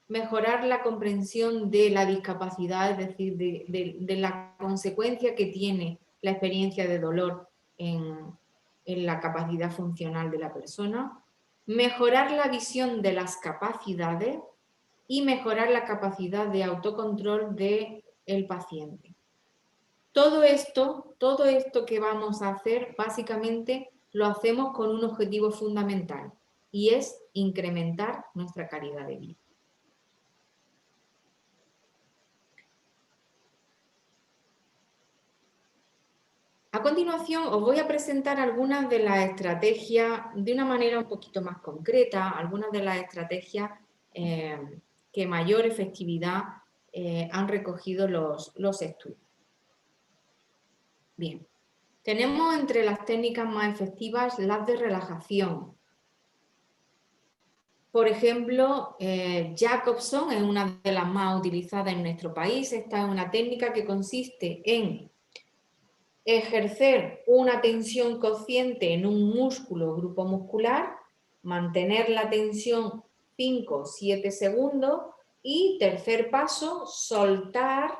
mejorar la comprensión de la discapacidad, es decir, de la consecuencia que tiene la experiencia de dolor en la capacidad funcional de la persona, mejorar la visión de las capacidades y mejorar la capacidad de autocontrol del paciente. Todo esto que vamos a hacer, básicamente lo hacemos con un objetivo fundamental y es incrementar nuestra calidad de vida. A continuación os voy a presentar algunas de las estrategias de una manera un poquito más concreta, algunas de las estrategias que mayor efectividad han recogido los estudios. Bien, tenemos entre las técnicas más efectivas las de relajación. Por ejemplo, Jacobson es una de las más utilizadas en nuestro país. Esta es una técnica que consiste en ejercer una tensión consciente en un músculo o grupo muscular, mantener la tensión 5 o 7 segundos y tercer paso, soltar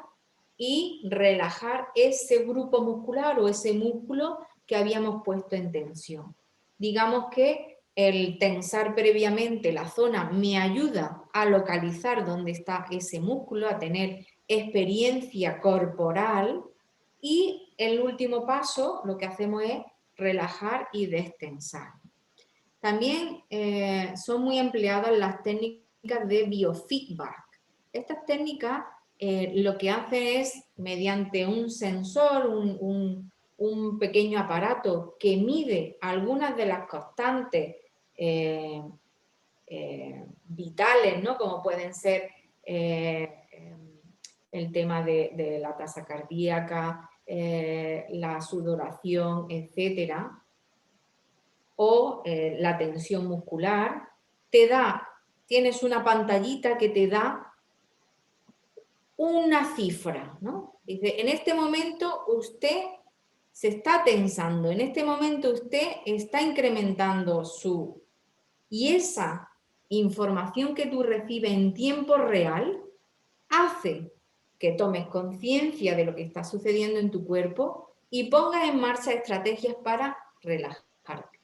y relajar ese grupo muscular o ese músculo que habíamos puesto en tensión. Digamos que el tensar previamente la zona me ayuda a localizar dónde está ese músculo, a tener experiencia corporal. Y el último paso, lo que hacemos es relajar y destensar. También son muy empleadas las técnicas de biofeedback. Estas técnicas lo que hace es, mediante un sensor, un pequeño aparato que mide algunas de las constantes vitales, ¿no? Como pueden ser el tema de la tasa cardíaca, la sudoración, etcétera, o la tensión muscular, tienes una pantallita que te da una cifra, ¿no? Dice, en este momento usted se está tensando, en este momento usted está incrementando su... Y esa información que tú recibes en tiempo real hace que tomes conciencia de lo que está sucediendo en tu cuerpo y pongas en marcha estrategias para relajarte.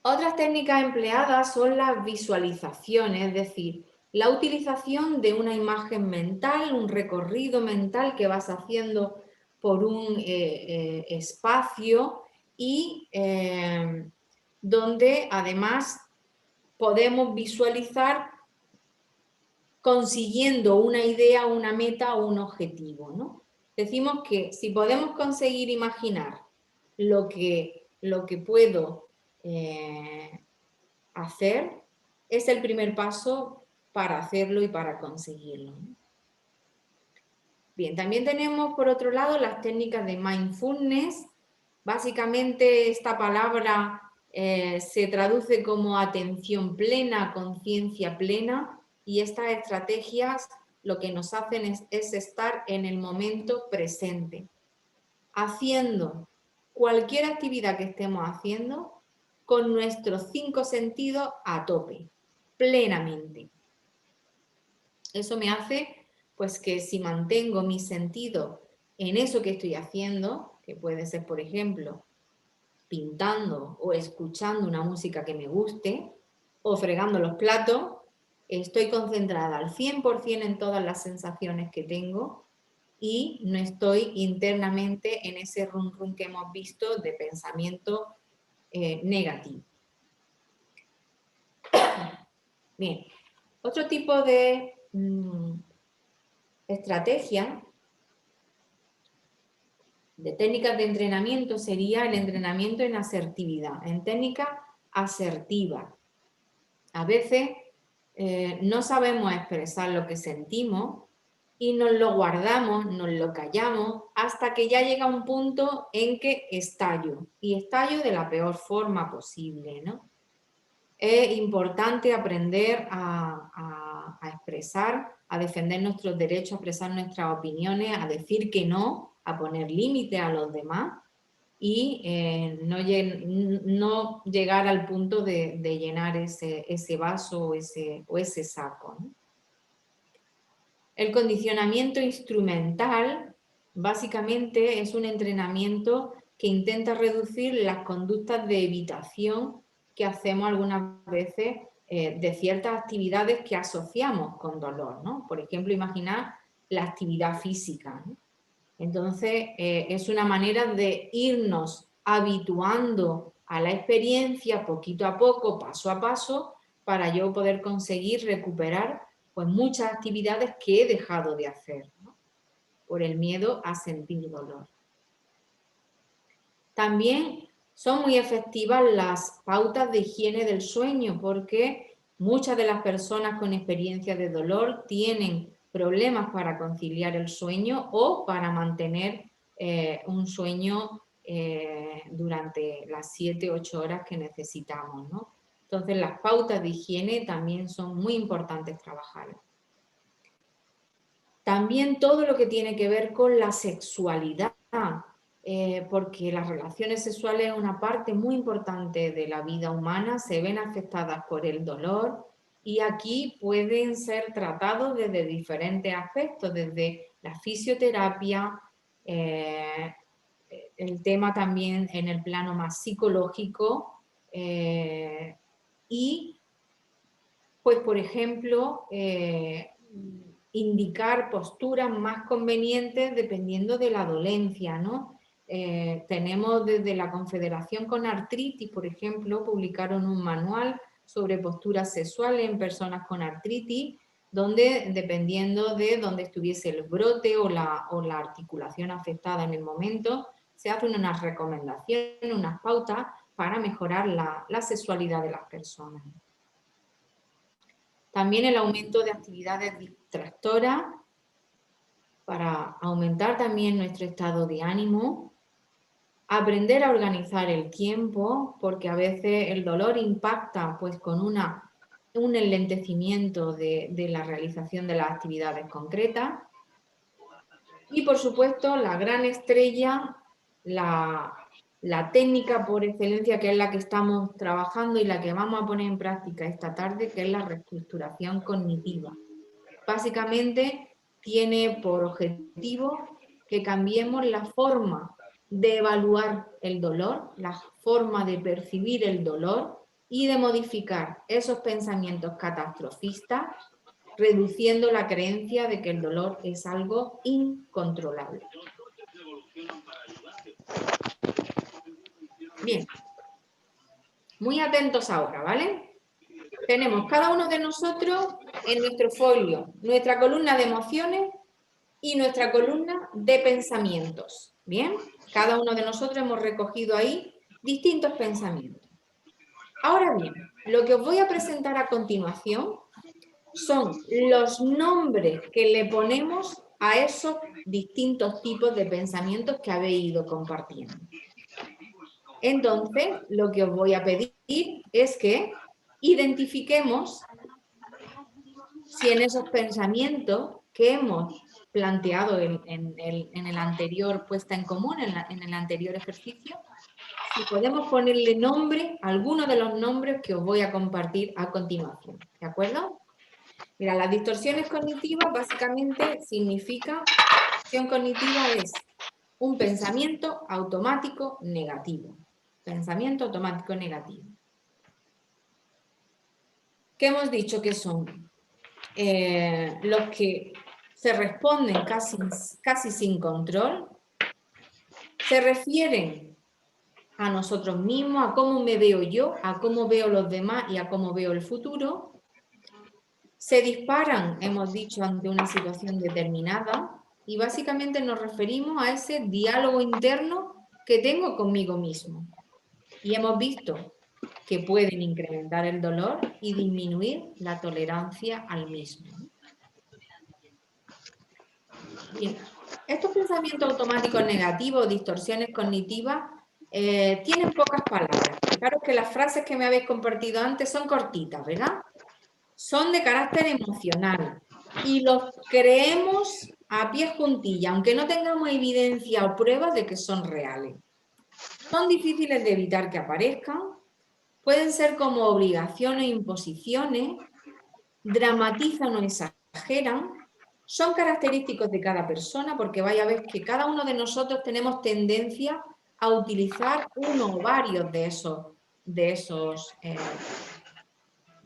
Otras técnicas empleadas son las visualizaciones, es decir, la utilización de una imagen mental, un recorrido mental que vas haciendo por un espacio y donde además podemos visualizar consiguiendo una idea, una meta o un objetivo, ¿no? Decimos que si podemos conseguir imaginar lo que puedo hacer, es el primer paso para hacerlo y para conseguirlo, ¿no? Bien, también tenemos por otro lado las técnicas de mindfulness. Básicamente esta palabra se traduce como atención plena, conciencia plena, y estas estrategias lo que nos hacen es estar en el momento presente, haciendo cualquier actividad que estemos haciendo con nuestros 5 sentidos a tope, plenamente. Eso me hace pues que si mantengo mi sentido en eso que estoy haciendo, que puede ser, por ejemplo, pintando o escuchando una música que me guste, o fregando los platos, estoy concentrada al 100% en todas las sensaciones que tengo y no estoy internamente en ese rum rum que hemos visto de pensamiento negativo. Bien, otro tipo de estrategia de técnicas de entrenamiento sería el entrenamiento en asertividad, en técnica asertiva. A veces no sabemos expresar lo que sentimos y nos lo guardamos, nos lo callamos hasta que ya llega un punto en que estallo, y estallo de la peor forma posible, ¿no? Es importante aprender a expresar, a defender nuestros derechos, a expresar nuestras opiniones, a decir que no, a poner límites a los demás y no llegar al punto de llenar ese vaso o ese saco, ¿no? El condicionamiento instrumental básicamente es un entrenamiento que intenta reducir las conductas de evitación que hacemos algunas veces de ciertas actividades que asociamos con dolor, ¿no? Por ejemplo, imaginar la actividad física, ¿no? Entonces, es una manera de irnos habituando a la experiencia poquito a poco, paso a paso, para yo poder conseguir recuperar pues muchas actividades que he dejado de hacer, ¿no? Por el miedo a sentir dolor. También son muy efectivas las pautas de higiene del sueño, porque muchas de las personas con experiencia de dolor tienen problemas para conciliar el sueño o para mantener un sueño durante las 7-8 horas que necesitamos, ¿no? Entonces las pautas de higiene también son muy importantes trabajar. También todo lo que tiene que ver con la sexualidad, porque las relaciones sexuales es una parte muy importante de la vida humana, se ven afectadas por el dolor y aquí pueden ser tratados desde diferentes aspectos, desde la fisioterapia, el tema también en el plano más psicológico y, pues, por ejemplo, indicar posturas más convenientes dependiendo de la dolencia, ¿no? Tenemos desde la Confederación con Artritis, por ejemplo, publicaron un manual sobre posturas sexuales en personas con artritis, donde dependiendo de dónde estuviese el brote o la articulación afectada en el momento, se hacen unas recomendaciones, unas pautas para mejorar la sexualidad de las personas. También el aumento de actividades distractoras para aumentar también nuestro estado de ánimo. Aprender a organizar el tiempo, porque a veces el dolor impacta pues con un enlentecimiento de la realización de las actividades concretas. Y por supuesto la gran estrella, la técnica por excelencia, que es la que estamos trabajando y la que vamos a poner en práctica esta tarde, que es la reestructuración cognitiva. Básicamente tiene por objetivo que cambiemos la forma de evaluar el dolor, la forma de percibir el dolor y de modificar esos pensamientos catastrofistas, reduciendo la creencia de que el dolor es algo incontrolable. Bien, muy atentos ahora, ¿vale? Tenemos cada uno de nosotros en nuestro folio nuestra columna de emociones y nuestra columna de pensamientos. Bien, cada uno de nosotros hemos recogido ahí distintos pensamientos. Ahora bien, lo que os voy a presentar a continuación son los nombres que le ponemos a esos distintos tipos de pensamientos que habéis ido compartiendo. Entonces, lo que os voy a pedir es que identifiquemos si en esos pensamientos que hemos planteado en el anterior puesta en común, en el anterior ejercicio, si podemos ponerle nombre a alguno de los nombres que os voy a compartir a continuación. ¿De acuerdo? Mira, las distorsiones cognitivas básicamente significa, distorsión cognitiva es un pensamiento automático negativo. Pensamiento automático negativo. ¿Qué hemos dicho que son? Los que se responden casi sin control, se refieren a nosotros mismos, a cómo me veo yo, a cómo veo los demás y a cómo veo el futuro. Se disparan, hemos dicho, ante una situación determinada y básicamente nos referimos a ese diálogo interno que tengo conmigo mismo. Y hemos visto que pueden incrementar el dolor y disminuir la tolerancia al mismo. Bien, estos pensamientos automáticos negativos, distorsiones cognitivas, tienen pocas palabras. Fijaros que las frases que me habéis compartido antes son cortitas, ¿verdad? Son de carácter emocional y los creemos a pie juntilla, aunque no tengamos evidencia o pruebas de que son reales. Son difíciles de evitar que aparezcan, pueden ser como obligaciones e imposiciones, dramatizan o exageran, son característicos de cada persona, porque vaya a ver que cada uno de nosotros tenemos tendencia a utilizar uno o varios de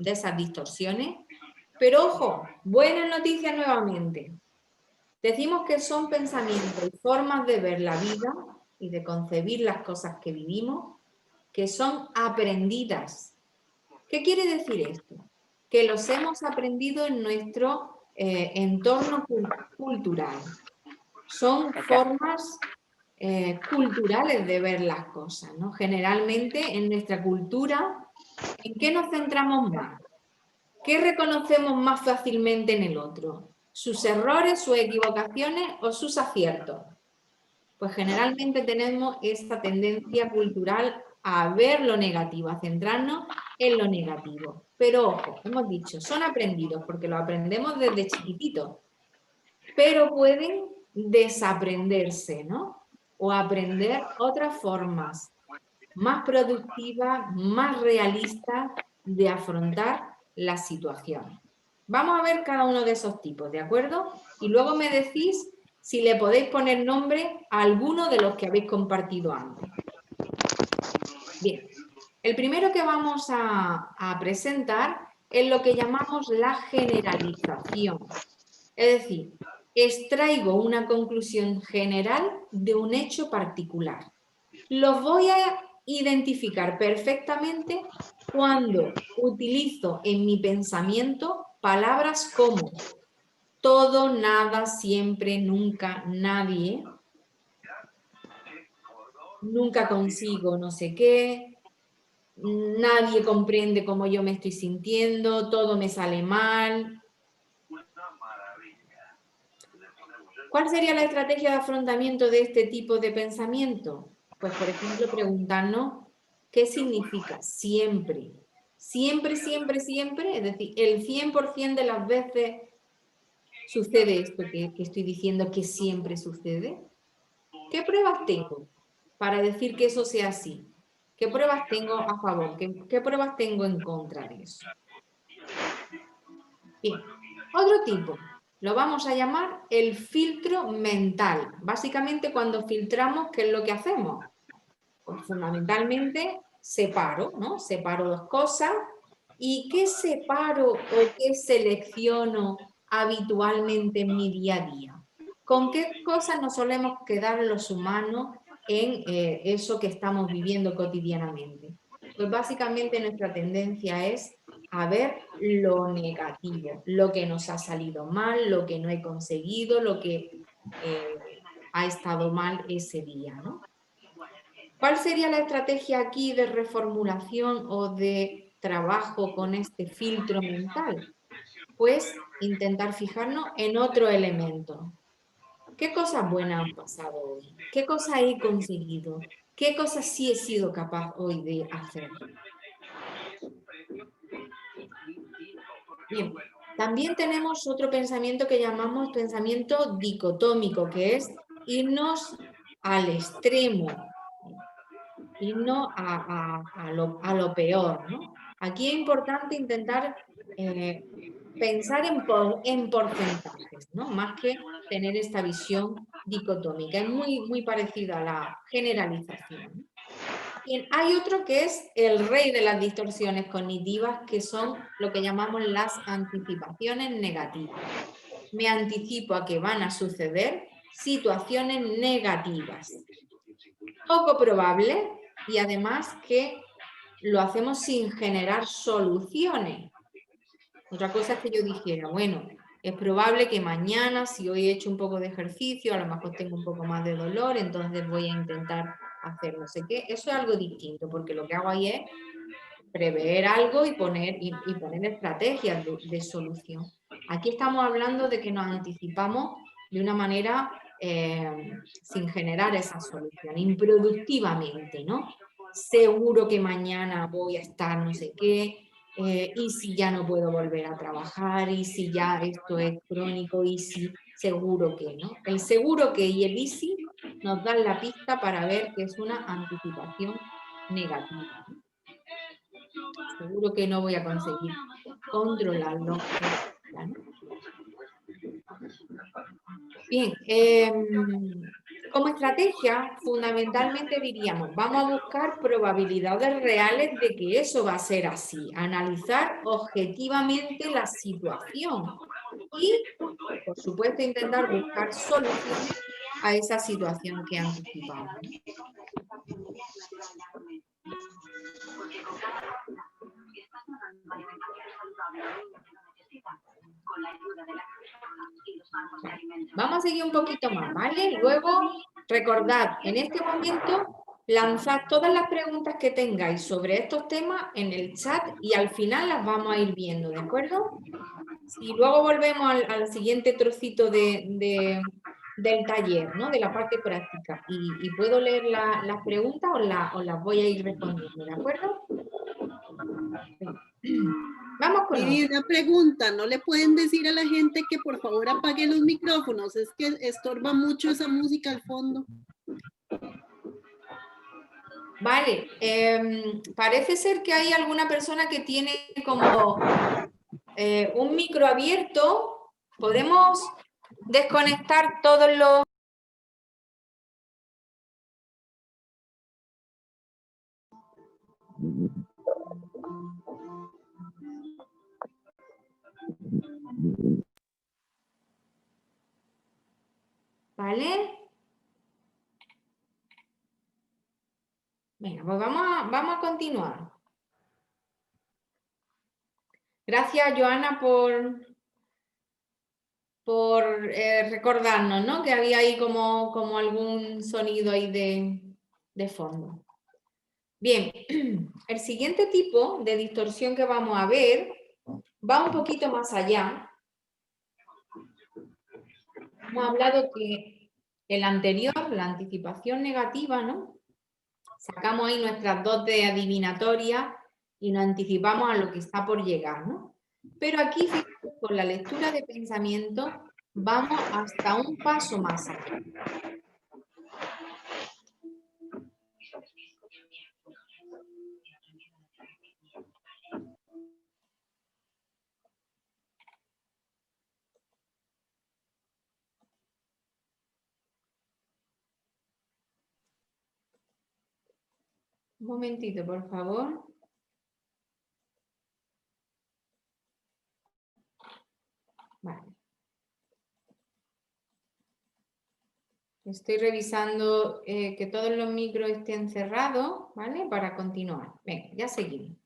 esas distorsiones. Pero ojo, buenas noticias nuevamente. Decimos que son pensamientos y formas de ver la vida y de concebir las cosas que vivimos, que son aprendidas. ¿Qué quiere decir esto? Que los hemos aprendido en nuestro entorno cultural. Son formas culturales de ver las cosas, ¿no? Generalmente en nuestra cultura, ¿en qué nos centramos más? ¿Qué reconocemos más fácilmente en el otro? ¿Sus errores, sus equivocaciones o sus aciertos? Pues generalmente tenemos esta tendencia cultural a ver lo negativo, a centrarnos en lo negativo. Pero ojo, hemos dicho, son aprendidos porque lo aprendemos desde chiquititos, pero pueden desaprenderse, ¿no? O aprender otras formas más productivas, más realistas de afrontar la situación. Vamos a ver cada uno de esos tipos, ¿de acuerdo? Y luego me decís si le podéis poner nombre a alguno de los que habéis compartido antes. Bien, el primero que vamos a presentar es lo que llamamos la generalización. Es decir, extraigo una conclusión general de un hecho particular. Los voy a identificar perfectamente cuando utilizo en mi pensamiento palabras como todo, nada, siempre, nunca, nadie, nunca consigo no sé qué, nadie comprende cómo yo me estoy sintiendo, todo me sale mal. ¿Cuál sería la estrategia de afrontamiento de este tipo de pensamiento? Pues, por ejemplo, preguntarnos qué significa siempre. Siempre, siempre, siempre, es decir, el 100% de las veces sucede esto que estoy diciendo que siempre sucede. ¿Qué pruebas tengo para decir que eso sea así? ¿Qué pruebas tengo a favor? ¿Qué pruebas tengo en contra de eso? Bien, otro tipo. Lo vamos a llamar el filtro mental. Básicamente, cuando filtramos, ¿qué es lo que hacemos? Pues fundamentalmente separo, ¿no? Separo dos cosas. ¿Y qué separo o qué selecciono habitualmente en mi día a día? ¿Con qué cosas nos solemos quedar los humanos en eso que estamos viviendo cotidianamente? Pues básicamente nuestra tendencia es a ver lo negativo, lo que nos ha salido mal, lo que no he conseguido, lo que ha estado mal ese día, ¿no? ¿Cuál sería la estrategia aquí de reformulación o de trabajo con este filtro mental? Pues intentar fijarnos en otro elemento. ¿Qué cosas buenas han pasado hoy? ¿Qué cosas he conseguido? ¿Qué cosas sí he sido capaz hoy de hacer? Bien, también tenemos otro pensamiento que llamamos pensamiento dicotómico, que es irnos al extremo, irnos a lo peor, ¿no? Aquí es importante intentar pensar en porcentajes, ¿no? Más que tener esta visión dicotómica. Es muy parecida a la generalización. Bien, hay otro que es el rey de las distorsiones cognitivas, que son lo que llamamos las anticipaciones negativas. Me anticipo a que van a suceder situaciones negativas. Poco probable y además que lo hacemos sin generar soluciones. Otra cosa es que yo dijera, bueno, es probable que mañana, si hoy he hecho un poco de ejercicio, a lo mejor tengo un poco más de dolor, entonces voy a intentar hacer no sé qué. Eso es algo distinto, porque lo que hago ahí es prever algo y poner estrategias de solución. Aquí estamos hablando de que nos anticipamos de una manera sin generar esa solución, improductivamente, ¿no? Seguro que mañana voy a estar no sé qué, y si ya no puedo volver a trabajar, y si ya esto es crónico, y si seguro que, ¿no? El seguro que y el y si nos dan la pista para ver que es una anticipación negativa. Seguro que no voy a conseguir controlarlo. Bien, como estrategia, fundamentalmente diríamos, vamos a buscar probabilidades reales de que eso va a ser así, analizar objetivamente la situación y, por supuesto, intentar buscar soluciones a esa situación que anticipamos. Vamos a seguir un poquito más, ¿vale? Luego, recordad, en este momento, lanzad todas las preguntas que tengáis sobre estos temas en el chat y al final las vamos a ir viendo, ¿de acuerdo? Y luego volvemos al siguiente trocito del taller, ¿no? De la parte práctica. Y puedo leer las preguntas o las voy a ir respondiendo, ¿de acuerdo? Vamos con Y una pregunta, ¿no le pueden decir a la gente que por favor apague los micrófonos? Es que estorba mucho esa música al fondo. Vale, parece ser que hay alguna persona que tiene como un micro abierto. Podemos desconectar todos los... ¿Vale? Venga, pues vamos a continuar. Gracias, Joana, por recordarnos, ¿no? Que había ahí como algún sonido ahí de fondo. Bien, el siguiente tipo de distorsión que vamos a ver va un poquito más allá. Hemos hablado que el anterior, la anticipación negativa, ¿no? Sacamos ahí nuestras dotes adivinatorias y nos anticipamos a lo que está por llegar, ¿no? Pero aquí, con la lectura de pensamiento, vamos hasta un paso más allá. Un momentito, por favor. Vale. Estoy revisando que todos los micros estén cerrados, ¿vale? Para continuar. Venga, ya seguimos.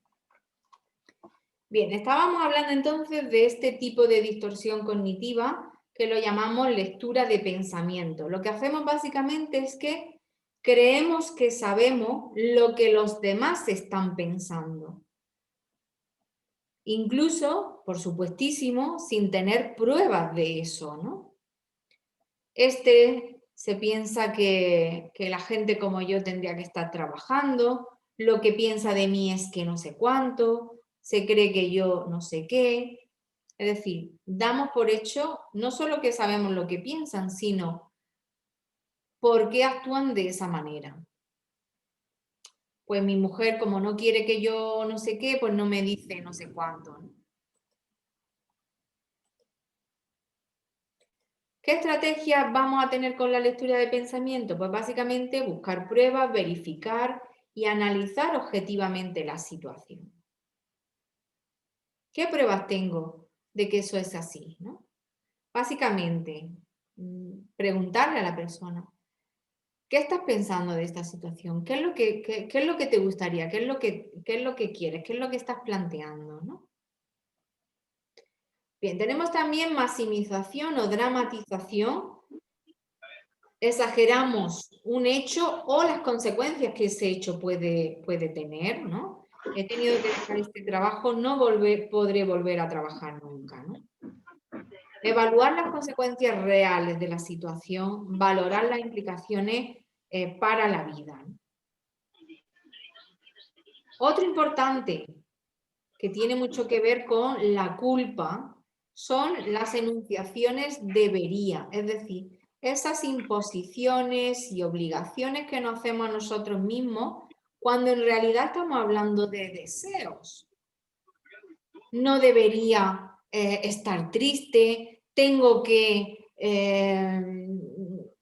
Bien, estábamos hablando entonces de este tipo de distorsión cognitiva que lo llamamos lectura de pensamiento. Lo que hacemos básicamente es que creemos que sabemos lo que los demás están pensando. Incluso, por supuestísimo, sin tener pruebas de eso, ¿no? Se piensa que la gente como yo tendría que estar trabajando, lo que piensa de mí es que no sé cuánto, se cree que yo no sé qué. Es decir, damos por hecho no solo que sabemos lo que piensan, sino por qué actúan de esa manera. Pues mi mujer, como no quiere que yo no sé qué, pues no me dice no sé cuánto, ¿no? ¿Qué estrategias vamos a tener con la lectura de pensamiento? Pues básicamente buscar pruebas, verificar y analizar objetivamente la situación. ¿Qué pruebas tengo de que eso es así, ¿no? Básicamente, preguntarle a la persona, ¿qué estás pensando de esta situación? ¿Qué es lo que te gustaría? ¿Qué es lo que quieres? ¿Qué es lo que estás planteando, ¿no? Bien, tenemos también maximización o dramatización. Exageramos un hecho o las consecuencias que ese hecho puede tener, ¿no? He tenido que dejar este trabajo, no podré volver a trabajar nunca, ¿no? Evaluar las consecuencias reales de la situación, valorar las implicaciones para la vida, ¿no? Otro importante que tiene mucho que ver con la culpa son las enunciaciones debería, es decir, esas imposiciones y obligaciones que nos hacemos a nosotros mismos cuando en realidad estamos hablando de deseos. No debería estar triste, tengo que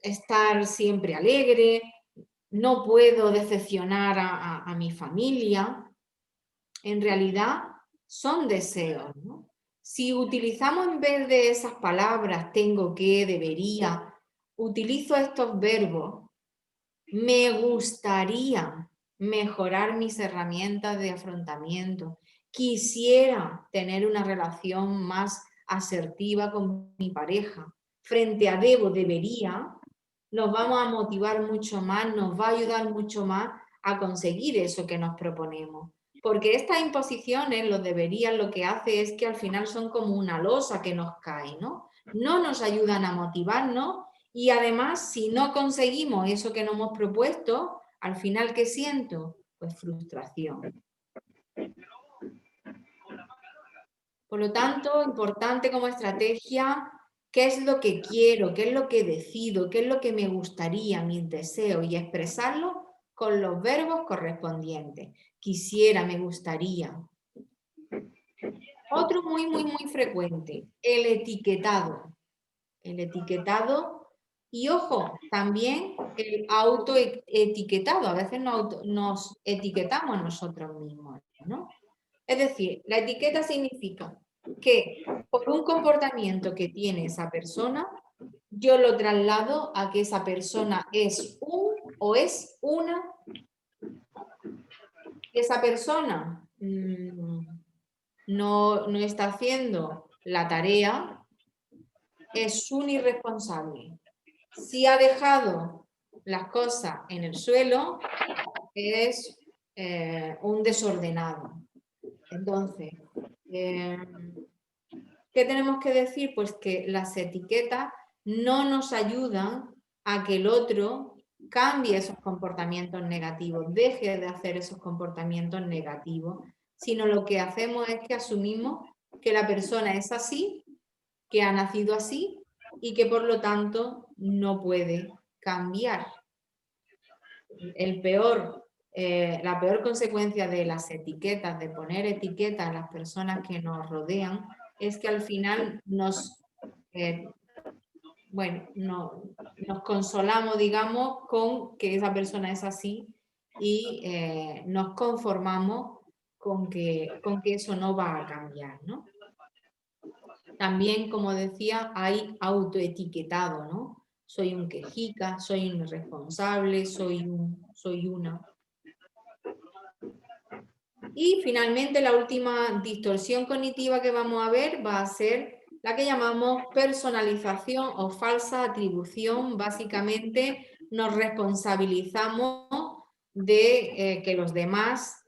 estar siempre alegre, no puedo decepcionar a mi familia. En realidad son deseos, ¿no? Si utilizamos en vez de esas palabras, tengo que, debería, utilizo estos verbos, me gustaría mejorar mis herramientas de afrontamiento, quisiera tener una relación más asertiva con mi pareja, frente a debo, debería, nos vamos a motivar mucho más, nos va a ayudar mucho más a conseguir eso que nos proponemos. Porque estas imposiciones, los deberías, lo que hace es que al final son como una losa que nos cae, ¿no? No nos ayudan a motivarnos y además si no conseguimos eso que nos hemos propuesto, al final ¿qué siento? Pues frustración. Por lo tanto, importante como estrategia, ¿qué es lo que quiero? ¿Qué es lo que decido? ¿Qué es lo que me gustaría? Mis deseos y expresarlo con los verbos correspondientes. Quisiera, me gustaría. Otro muy frecuente, el etiquetado. el etiquetado y, ojo, también el autoetiquetado. A veces nos etiquetamos nosotros mismos, ¿no? Es decir, la etiqueta significa que por un comportamiento que tiene esa persona, yo lo traslado a que esa persona es un o es una. Esa persona no está haciendo la tarea, es un irresponsable. Si ha dejado las cosas en el suelo, es un desordenado. Entonces, ¿qué tenemos que decir? Pues que las etiquetas no nos ayudan a que el otro cambie esos comportamientos negativos, deje de hacer esos comportamientos negativos, sino lo que hacemos es que asumimos que la persona es así, que ha nacido así y que por lo tanto no puede cambiar. La peor consecuencia de las etiquetas, de poner etiquetas a las personas que nos rodean, es que al final nos consolamos, digamos, con que esa persona es así y nos conformamos con que eso no va a cambiar, ¿no? También, como decía, hay autoetiquetado, ¿no? Soy un quejica, soy un irresponsable, soy una. Y finalmente la última distorsión cognitiva que vamos a ver va a ser la que llamamos personalización o falsa atribución. Básicamente nos responsabilizamos de que los demás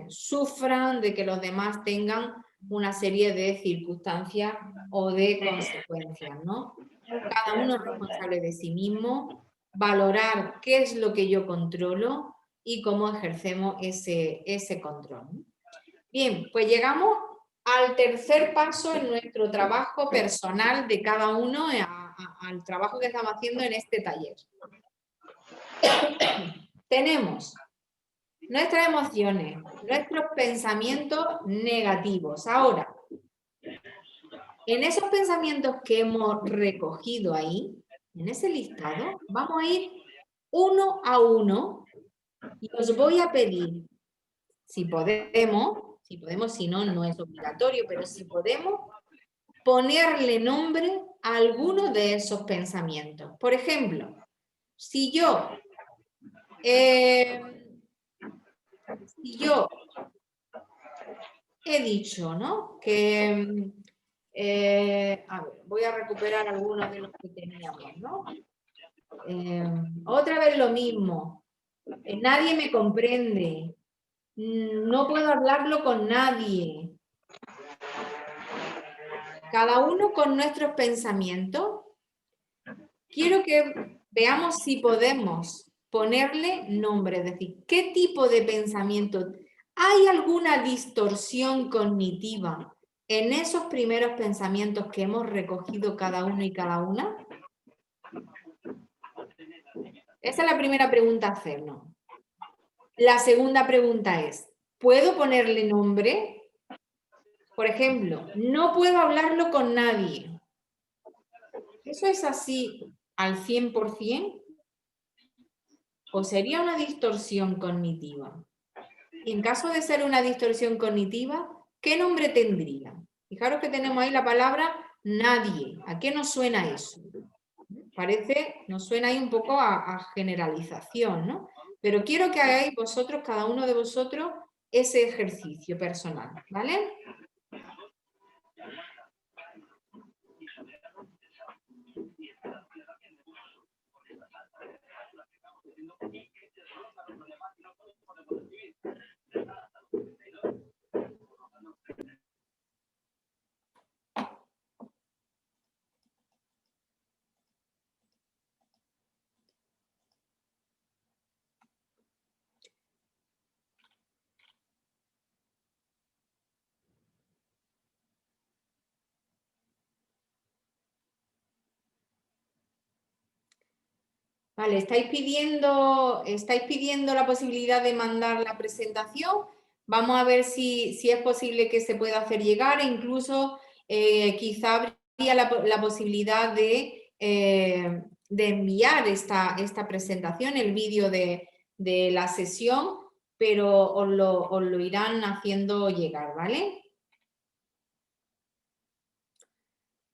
sufran, de que los demás tengan una serie de circunstancias o de consecuencias, ¿no? Cada uno es responsable de sí mismo, valorar qué es lo que yo controlo y cómo ejercemos ese control. Bien, pues llegamos al tercer paso en nuestro trabajo personal de cada uno, al trabajo que estamos haciendo en este taller. Tenemos nuestras emociones, nuestros pensamientos negativos. Ahora, en esos pensamientos que hemos recogido ahí, en ese listado, vamos a ir uno a uno y os voy a pedir, si podemos, si no, no es obligatorio, pero si podemos, ponerle nombre a alguno de esos pensamientos. Por ejemplo, si yo he dicho, ¿no? Que, a ver, voy a recuperar algunos de los que teníamos, ¿no? Otra vez lo mismo. Nadie me comprende. No puedo hablarlo con nadie. Cada uno con nuestros pensamientos. Quiero que veamos si podemos ponerle nombre, es decir, ¿qué tipo de pensamiento? ¿Hay alguna distorsión cognitiva en esos primeros pensamientos que hemos recogido cada uno y cada una? Esa es la primera pregunta a hacernos. La segunda pregunta es, ¿puedo ponerle nombre? Por ejemplo, no puedo hablarlo con nadie. ¿Eso es así al 100%? ¿O sería una distorsión cognitiva? Y en caso de ser una distorsión cognitiva, ¿qué nombre tendría? Fijaros que tenemos ahí la palabra nadie. ¿A qué nos suena eso? Nos suena ahí un poco a generalización, ¿no? Pero quiero que hagáis vosotros, cada uno de vosotros, ese ejercicio personal, ¿vale? Vale, ¿estáis pidiendo la posibilidad de mandar la presentación? Vamos a ver si es posible que se pueda hacer llegar e incluso quizá habría la posibilidad de de enviar esta presentación, el vídeo de la sesión, pero os lo irán haciendo llegar, ¿vale?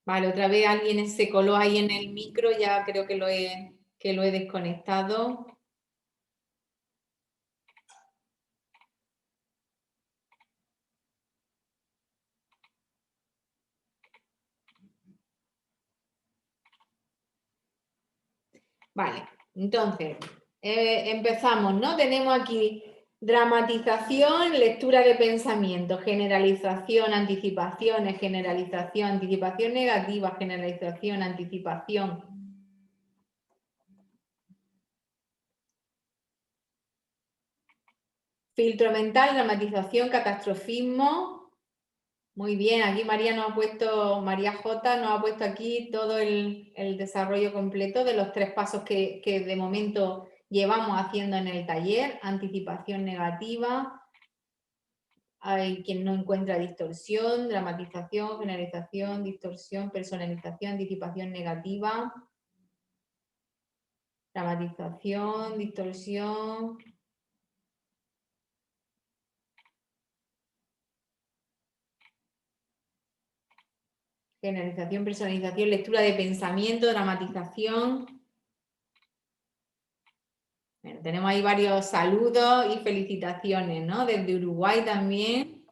Vale, otra vez alguien se coló ahí en el micro, ya creo que lo he desconectado. Vale, entonces, empezamos, ¿no? Tenemos aquí dramatización, lectura de pensamiento, generalización, anticipaciones, generalización, anticipación negativa, generalización, anticipación. Filtro mental, dramatización, catastrofismo. Muy bien, aquí María J nos ha puesto aquí todo el desarrollo completo de los 3 pasos que de momento llevamos haciendo en el taller. Anticipación negativa, hay quien no encuentra distorsión, dramatización, generalización, distorsión, personalización, anticipación negativa, dramatización, distorsión. Generalización, personalización, lectura de pensamiento, dramatización. Bueno, tenemos ahí varios saludos y felicitaciones, ¿no? Desde Uruguay también.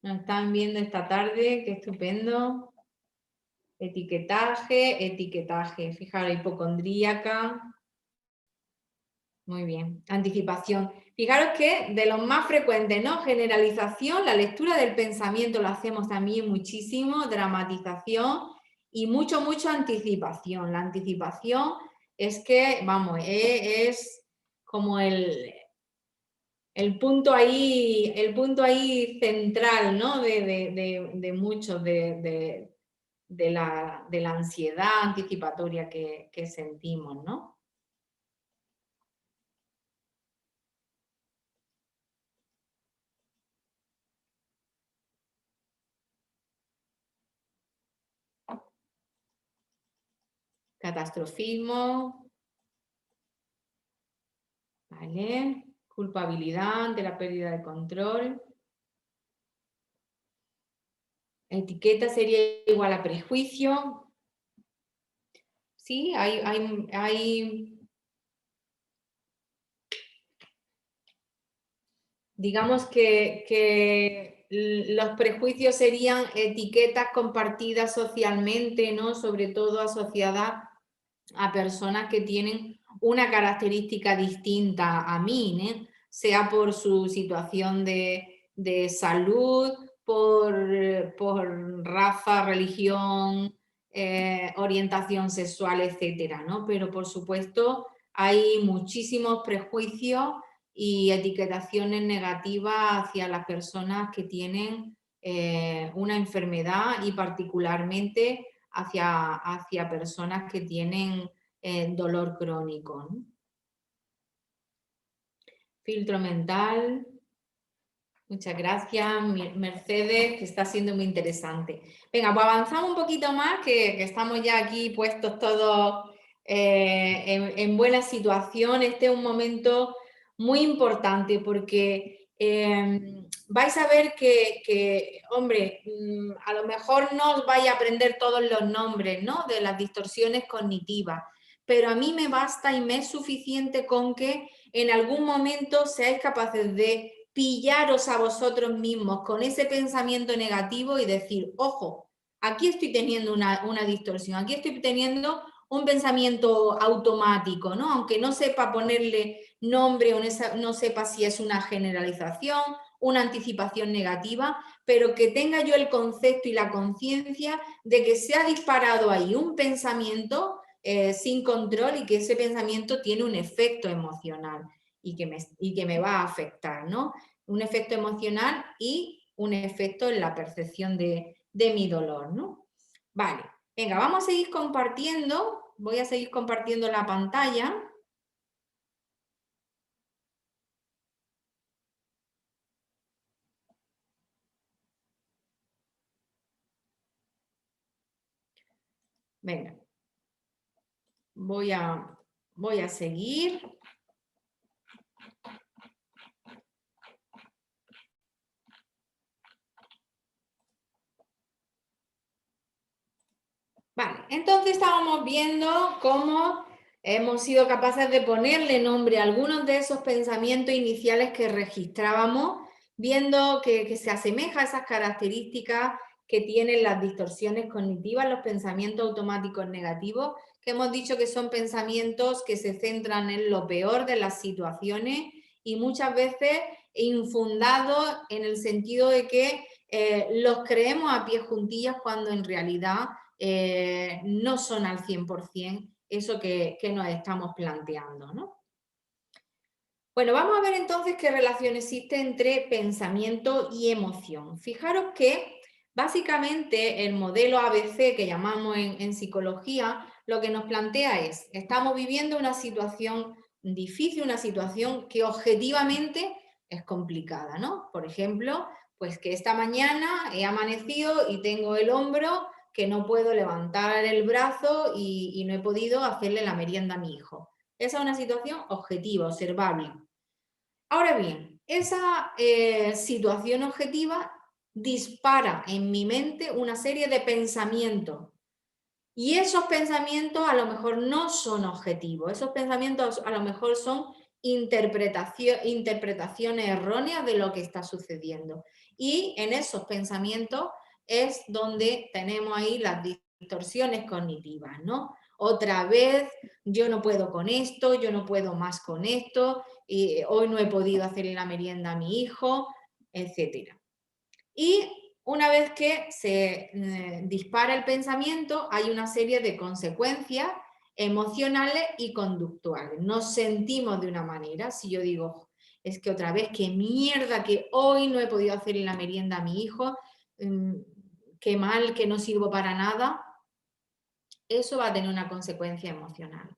Nos están viendo esta tarde, qué estupendo. Etiquetaje. Fijaros, hipocondríaca. Muy bien. Anticipación. Fijaros que de los más frecuentes, ¿no? Generalización, la lectura del pensamiento lo hacemos también muchísimo, dramatización y mucho anticipación. La anticipación es que, vamos, es como el punto ahí central, ¿no? De muchos de la ansiedad anticipatoria que sentimos, ¿no? Catastrofismo, ¿vale? Culpabilidad ante la pérdida de control. Etiqueta sería igual a prejuicio. Sí, hay digamos que los prejuicios serían etiquetas compartidas socialmente, ¿no? Sobre todo asociadas a personas que tienen una característica distinta a mí, ¿eh? Sea por su situación de salud, por raza, religión, orientación sexual, etcétera, ¿no? Pero por supuesto hay muchísimos prejuicios y etiquetaciones negativas hacia las personas que tienen una enfermedad y particularmente hacia personas que tienen dolor crónico, ¿no? Filtro mental. Muchas gracias, Mercedes, que está siendo muy interesante. Venga, pues avanzamos un poquito más, que estamos ya aquí puestos todos en buena situación. Este es un momento muy importante porque vais a ver que, hombre, a lo mejor no os vais a aprender todos los nombres, ¿no? De las distorsiones cognitivas, pero a mí me basta y me es suficiente con que en algún momento seáis capaces de pillaros a vosotros mismos con ese pensamiento negativo y decir, ojo, aquí estoy teniendo una distorsión, aquí estoy teniendo un pensamiento automático, ¿no? Aunque no sepa ponerle nombre o no sepa si es una generalización, una anticipación negativa, pero que tenga yo el concepto y la conciencia de que se ha disparado ahí un pensamiento sin control y que ese pensamiento tiene un efecto emocional y que me va a afectar, ¿no? Un efecto emocional y un efecto en la percepción de mi dolor, ¿no? Vale, venga, vamos a seguir compartiendo, voy a seguir compartiendo la pantalla. Venga. voy a seguir. Vale, entonces estábamos viendo cómo hemos sido capaces de ponerle nombre a algunos de esos pensamientos iniciales que registrábamos, viendo que se asemeja a esas características que tienen las distorsiones cognitivas, los pensamientos automáticos negativos, que hemos dicho que son pensamientos que se centran en lo peor de las situaciones y muchas veces infundados en el sentido de que los creemos a pie juntillas cuando en realidad no son al 100% eso que nos estamos planteando, ¿no? Bueno, vamos a ver entonces qué relación existe entre pensamiento y emoción. Fijaros que básicamente el modelo ABC que llamamos en psicología lo que nos plantea es, estamos viviendo una situación difícil, una situación que objetivamente es complicada, ¿no? Por ejemplo, pues que esta mañana he amanecido y tengo el hombro que no puedo levantar el brazo y no he podido hacerle la merienda a mi hijo. Esa es una situación objetiva, observable. Ahora bien, esa situación objetiva dispara en mi mente una serie de pensamientos y esos pensamientos a lo mejor no son objetivos, esos pensamientos a lo mejor son interpretaciones erróneas de lo que está sucediendo. Y en esos pensamientos es donde tenemos ahí las distorsiones cognitivas, ¿no? Otra vez, yo no puedo con esto, yo no puedo más con esto, hoy no he podido hacerle la merienda a mi hijo, etc. Y una vez que se dispara el pensamiento, hay una serie de consecuencias emocionales y conductuales. Nos sentimos de una manera, si yo digo, es que otra vez, qué mierda, que hoy no he podido hacerle la merienda a mi hijo, qué mal, que no sirvo para nada, eso va a tener una consecuencia emocional.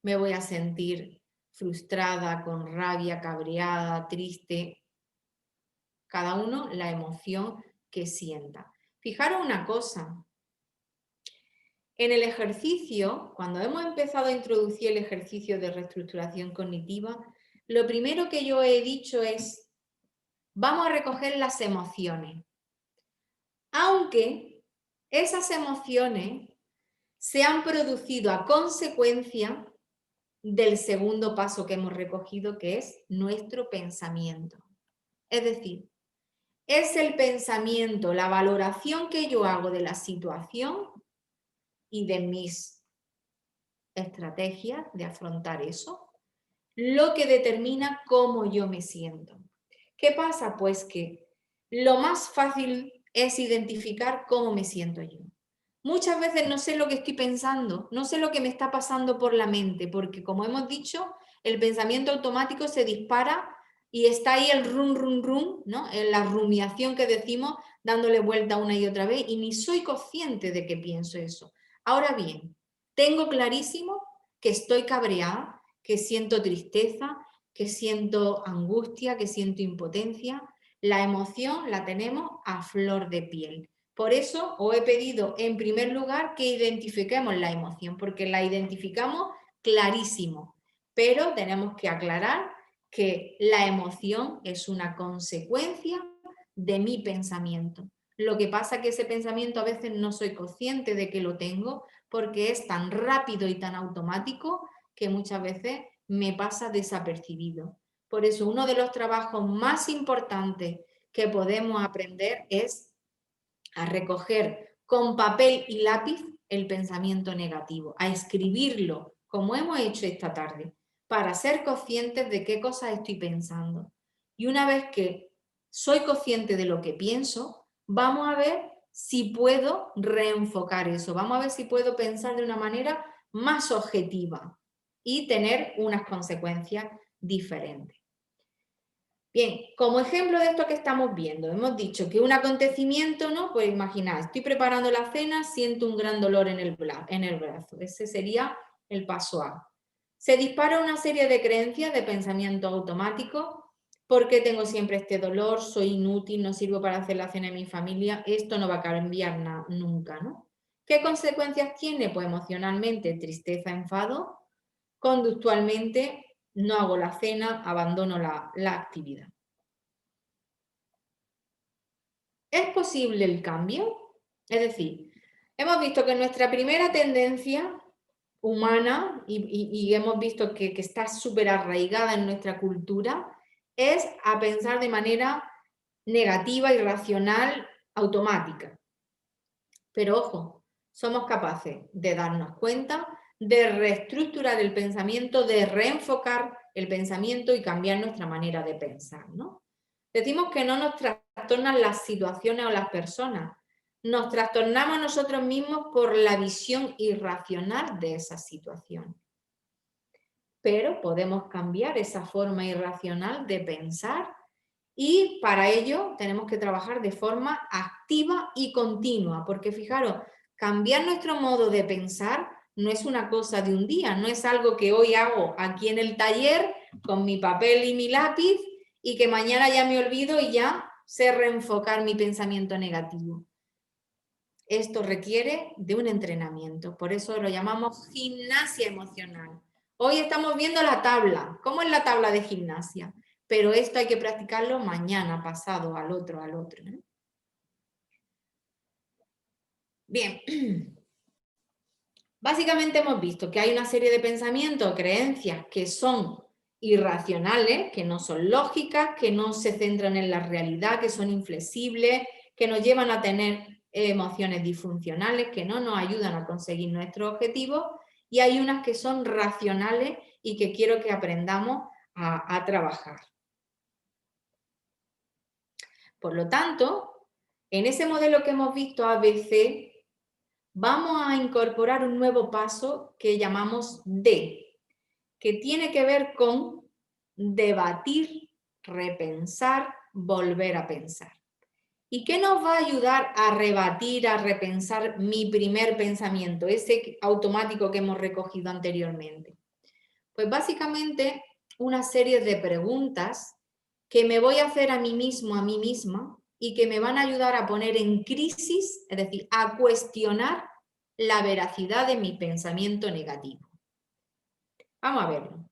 Me voy a sentir frustrada, con rabia, cabreada, triste. Cada uno la emoción que sienta. Fijaros una cosa. En el ejercicio, cuando hemos empezado a introducir el ejercicio de reestructuración cognitiva, lo primero que yo he dicho es, vamos a recoger las emociones. Aunque esas emociones se han producido a consecuencia del segundo paso que hemos recogido, que es nuestro pensamiento. Es decir, es el pensamiento, la valoración que yo hago de la situación y de mis estrategias de afrontar eso, lo que determina cómo yo me siento. ¿Qué pasa? Pues que lo más fácil es identificar cómo me siento yo. Muchas veces no sé lo que estoy pensando, no sé lo que me está pasando por la mente, porque como hemos dicho, el pensamiento automático se dispara y está ahí el rum, rum, rum, ¿no? En la rumiación que decimos, dándole vuelta una y otra vez, y ni soy consciente de que pienso eso. Ahora bien, tengo clarísimo que estoy cabreada, que siento tristeza, que siento angustia, que siento impotencia. La emoción la tenemos a flor de piel. Por eso os he pedido en primer lugar que identifiquemos la emoción, porque la identificamos clarísimo, pero tenemos que aclarar que la emoción es una consecuencia de mi pensamiento. Lo que pasa es que ese pensamiento a veces no soy consciente de que lo tengo porque es tan rápido y tan automático que muchas veces me pasa desapercibido. Por eso uno de los trabajos más importantes que podemos aprender es a recoger con papel y lápiz el pensamiento negativo, a escribirlo como hemos hecho esta tarde, para ser conscientes de qué cosas estoy pensando. Y una vez que soy consciente de lo que pienso, vamos a ver si puedo reenfocar eso, vamos a ver si puedo pensar de una manera más objetiva y tener unas consecuencias diferentes. Bien, como ejemplo de esto que estamos viendo, hemos dicho que un acontecimiento, ¿no? Pues imaginad, estoy preparando la cena, siento un gran dolor en el brazo. Ese sería el paso A. Se dispara una serie de creencias, de pensamiento automático. ¿Por qué tengo siempre este dolor? Soy inútil, no sirvo para hacer la cena en mi familia. Esto no va a cambiar nunca, ¿no? ¿Qué consecuencias tiene? Pues emocionalmente, tristeza, enfado. Conductualmente, no hago la cena, abandono la actividad. ¿Es posible el cambio? Es decir, hemos visto que nuestra primera tendencia humana, y hemos visto que está súper arraigada en nuestra cultura, es a pensar de manera negativa, irracional, automática. Pero ojo, somos capaces de darnos cuenta, de reestructurar el pensamiento, de reenfocar el pensamiento y cambiar nuestra manera de pensar, ¿no? Decimos que no nos trastornan las situaciones o las personas, nos trastornamos nosotros mismos por la visión irracional de esa situación. Pero podemos cambiar esa forma irracional de pensar y para ello tenemos que trabajar de forma activa y continua, porque fijaros, cambiar nuestro modo de pensar no es una cosa de un día, no es algo que hoy hago aquí en el taller con mi papel y mi lápiz y que mañana ya me olvido y ya sé reenfocar mi pensamiento negativo. Esto requiere de un entrenamiento, por eso lo llamamos gimnasia emocional. Hoy estamos viendo la tabla. ¿Cómo es la tabla de gimnasia? Pero esto hay que practicarlo mañana, pasado, al otro, ¿eh? Bien. Básicamente hemos visto que hay una serie de pensamientos, creencias que son irracionales, que no son lógicas, que no se centran en la realidad, que son inflexibles, que nos llevan a tener emociones disfuncionales, que no nos ayudan a conseguir nuestros objetivos, y hay unas que son racionales y que quiero que aprendamos a trabajar. Por lo tanto, en ese modelo que hemos visto ABC, vamos a incorporar un nuevo paso que llamamos D, que tiene que ver con debatir, repensar, volver a pensar. ¿Y qué nos va a ayudar a rebatir, a repensar mi primer pensamiento, ese automático que hemos recogido anteriormente? Pues básicamente una serie de preguntas que me voy a hacer a mí mismo, a mí misma, y que me van a ayudar a poner en crisis, es decir, a cuestionar la veracidad de mi pensamiento negativo. Vamos a verlo.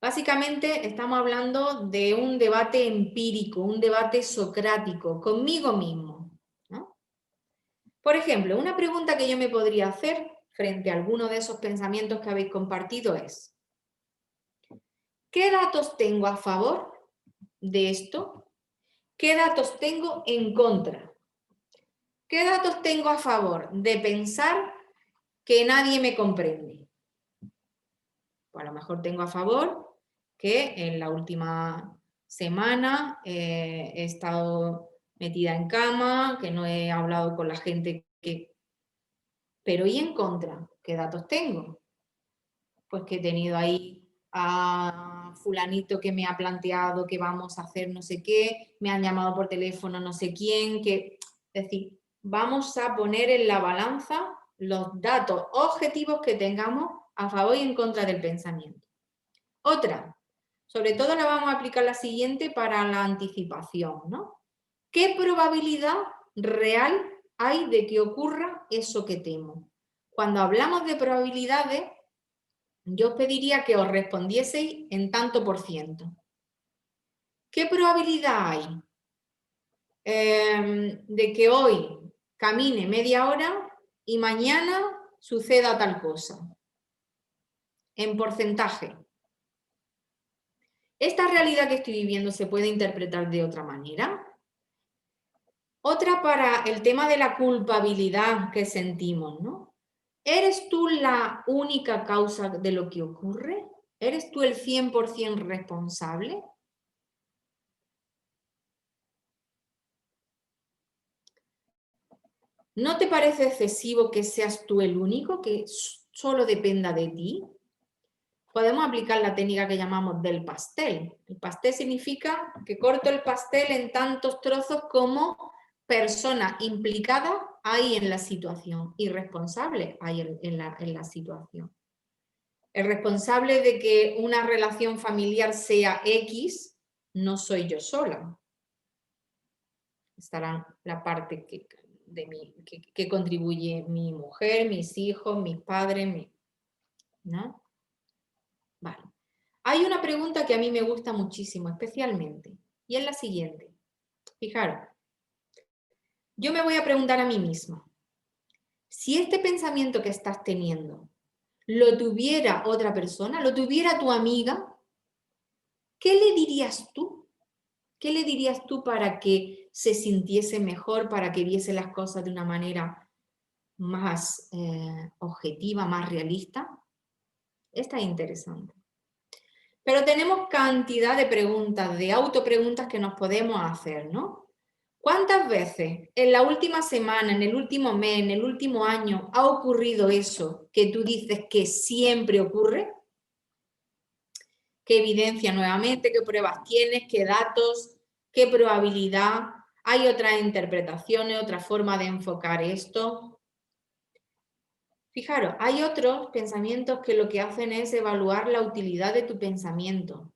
Básicamente estamos hablando de un debate empírico, un debate socrático, conmigo mismo, ¿no? Por ejemplo, una pregunta que yo me podría hacer frente a alguno de esos pensamientos que habéis compartido es: ¿qué datos tengo a favor de esto? ¿Qué datos tengo en contra? ¿Qué datos tengo a favor de pensar que nadie me comprende? Pues a lo mejor tengo a favor que en la última semana he estado metida en cama, que no he hablado con la gente que... Pero ¿y en contra? ¿Qué datos tengo? Pues que he tenido ahí a fulanito que me ha planteado que vamos a hacer no sé qué, me han llamado por teléfono no sé quién, que... Es decir, vamos a poner en la balanza los datos objetivos que tengamos a favor y en contra del pensamiento. Otra, sobre todo la vamos a aplicar la siguiente para la anticipación, ¿no? ¿Qué probabilidad real hay de que ocurra eso que temo? Cuando hablamos de probabilidades, yo os pediría que os respondieseis en tanto por ciento. ¿Qué probabilidad hay de que hoy camine media hora y mañana suceda tal cosa? En porcentaje. ¿Esta realidad que estoy viviendo se puede interpretar de otra manera? Otra para el tema de la culpabilidad que sentimos, ¿no? ¿Eres tú la única causa de lo que ocurre? ¿Eres tú el 100% responsable? ¿No te parece excesivo que seas tú el único, que solo dependa de ti? Podemos aplicar la técnica que llamamos del pastel. El pastel significa que corto el pastel en tantos trozos como persona implicada hay en la situación y responsable hay en la situación. El responsable de que una relación familiar sea X no soy yo sola. Estará la parte que que contribuye mi mujer, mis hijos, mis padres, ¿no? Vale. Hay una pregunta que a mí me gusta muchísimo, especialmente, y es la siguiente. Fijaros, yo me voy a preguntar a mí misma, si este pensamiento que estás teniendo lo tuviera otra persona, lo tuviera tu amiga, ¿qué le dirías tú? ¿Qué le dirías tú para que se sintiese mejor, para que viese las cosas de una manera más objetiva, más realista? Esta es interesante. Pero tenemos cantidad de preguntas, de autopreguntas que nos podemos hacer, ¿no? ¿Cuántas veces en la última semana, en el último mes, en el último año ha ocurrido eso que tú dices que siempre ocurre? ¿Qué evidencia nuevamente? ¿Qué pruebas tienes? ¿Qué datos? ¿Qué probabilidad? ¿Hay otras interpretaciones, otra forma de enfocar esto? Fijaros, hay otros pensamientos que lo que hacen es evaluar la utilidad de tu pensamiento.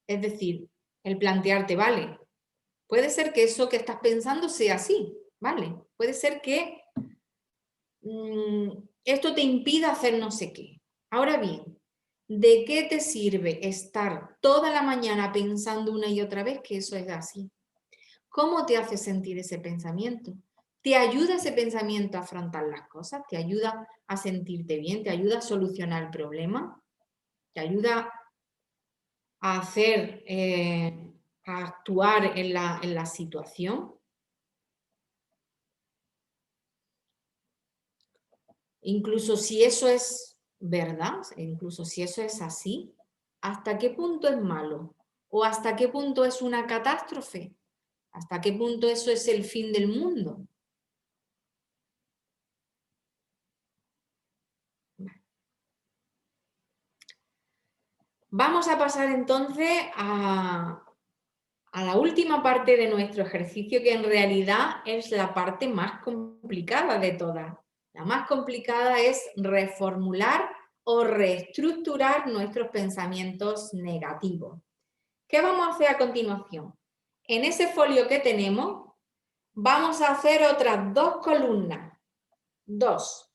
Es decir, el plantearte, vale, puede ser que eso que estás pensando sea así, ¿vale? Puede ser que esto te impida hacer no sé qué. Ahora bien, ¿de qué te sirve estar toda la mañana pensando una y otra vez que eso es así? ¿Cómo te hace sentir ese pensamiento? ¿Te ayuda ese pensamiento a afrontar las cosas? ¿Te ayuda a sentirte bien? ¿Te ayuda a solucionar el problema? ¿Te ayuda a hacer, a actuar en la situación? Incluso si eso es verdad, incluso si eso es así, ¿hasta qué punto es malo? ¿O hasta qué punto es una catástrofe? ¿Hasta qué punto eso es el fin del mundo? Vamos a pasar entonces a la última parte de nuestro ejercicio, que en realidad es la parte más complicada de todas. La más complicada es reformular o reestructurar nuestros pensamientos negativos. ¿Qué vamos a hacer a continuación? En ese folio que tenemos, vamos a hacer otras dos columnas. Dos.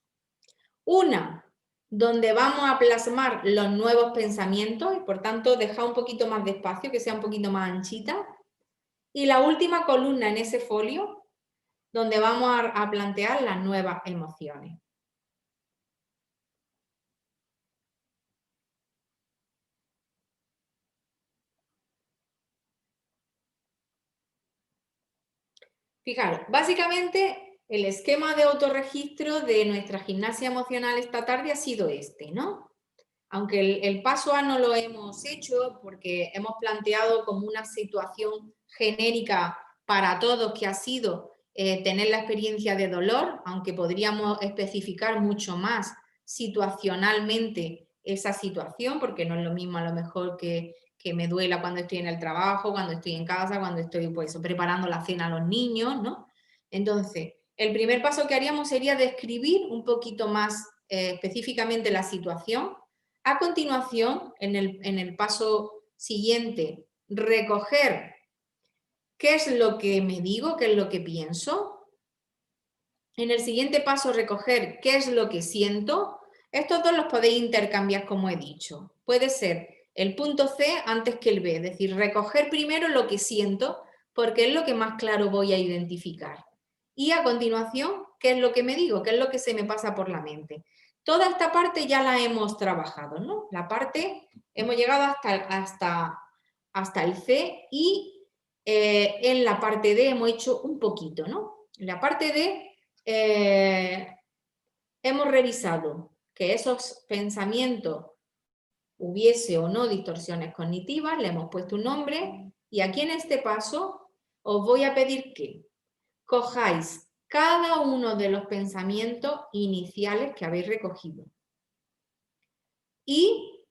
Una, donde vamos a plasmar los nuevos pensamientos y por tanto dejar un poquito más de espacio, que sea un poquito más anchita. Y la última columna en ese folio, donde vamos a plantear las nuevas emociones. Fijaros, básicamente el esquema de autorregistro de nuestra gimnasia emocional esta tarde ha sido este, ¿no? Aunque el paso A no lo hemos hecho porque hemos planteado como una situación genérica para todos que ha sido tener la experiencia de dolor, aunque podríamos especificar mucho más situacionalmente esa situación, porque no es lo mismo a lo mejor que me duela cuando estoy en el trabajo, cuando estoy en casa, cuando estoy pues, preparando la cena a los niños, ¿no? Entonces, el primer paso que haríamos sería describir un poquito más específicamente la situación. A continuación, en el paso siguiente, recoger qué es lo que me digo, qué es lo que pienso. En el siguiente paso, recoger qué es lo que siento. Estos dos los podéis intercambiar como he dicho. Puede ser el punto C antes que el B, es decir, recoger primero lo que siento porque es lo que más claro voy a identificar. Y a continuación, ¿qué es lo que me digo? ¿Qué es lo que se me pasa por la mente? Toda esta parte ya la hemos trabajado, ¿no? La parte, hemos llegado hasta el C y en la parte D hemos hecho un poquito, ¿no? En la parte D hemos revisado que esos pensamientos hubiese o no distorsiones cognitivas, le hemos puesto un nombre y aquí en este paso os voy a pedir que cojáis cada uno de los pensamientos iniciales que habéis recogido y,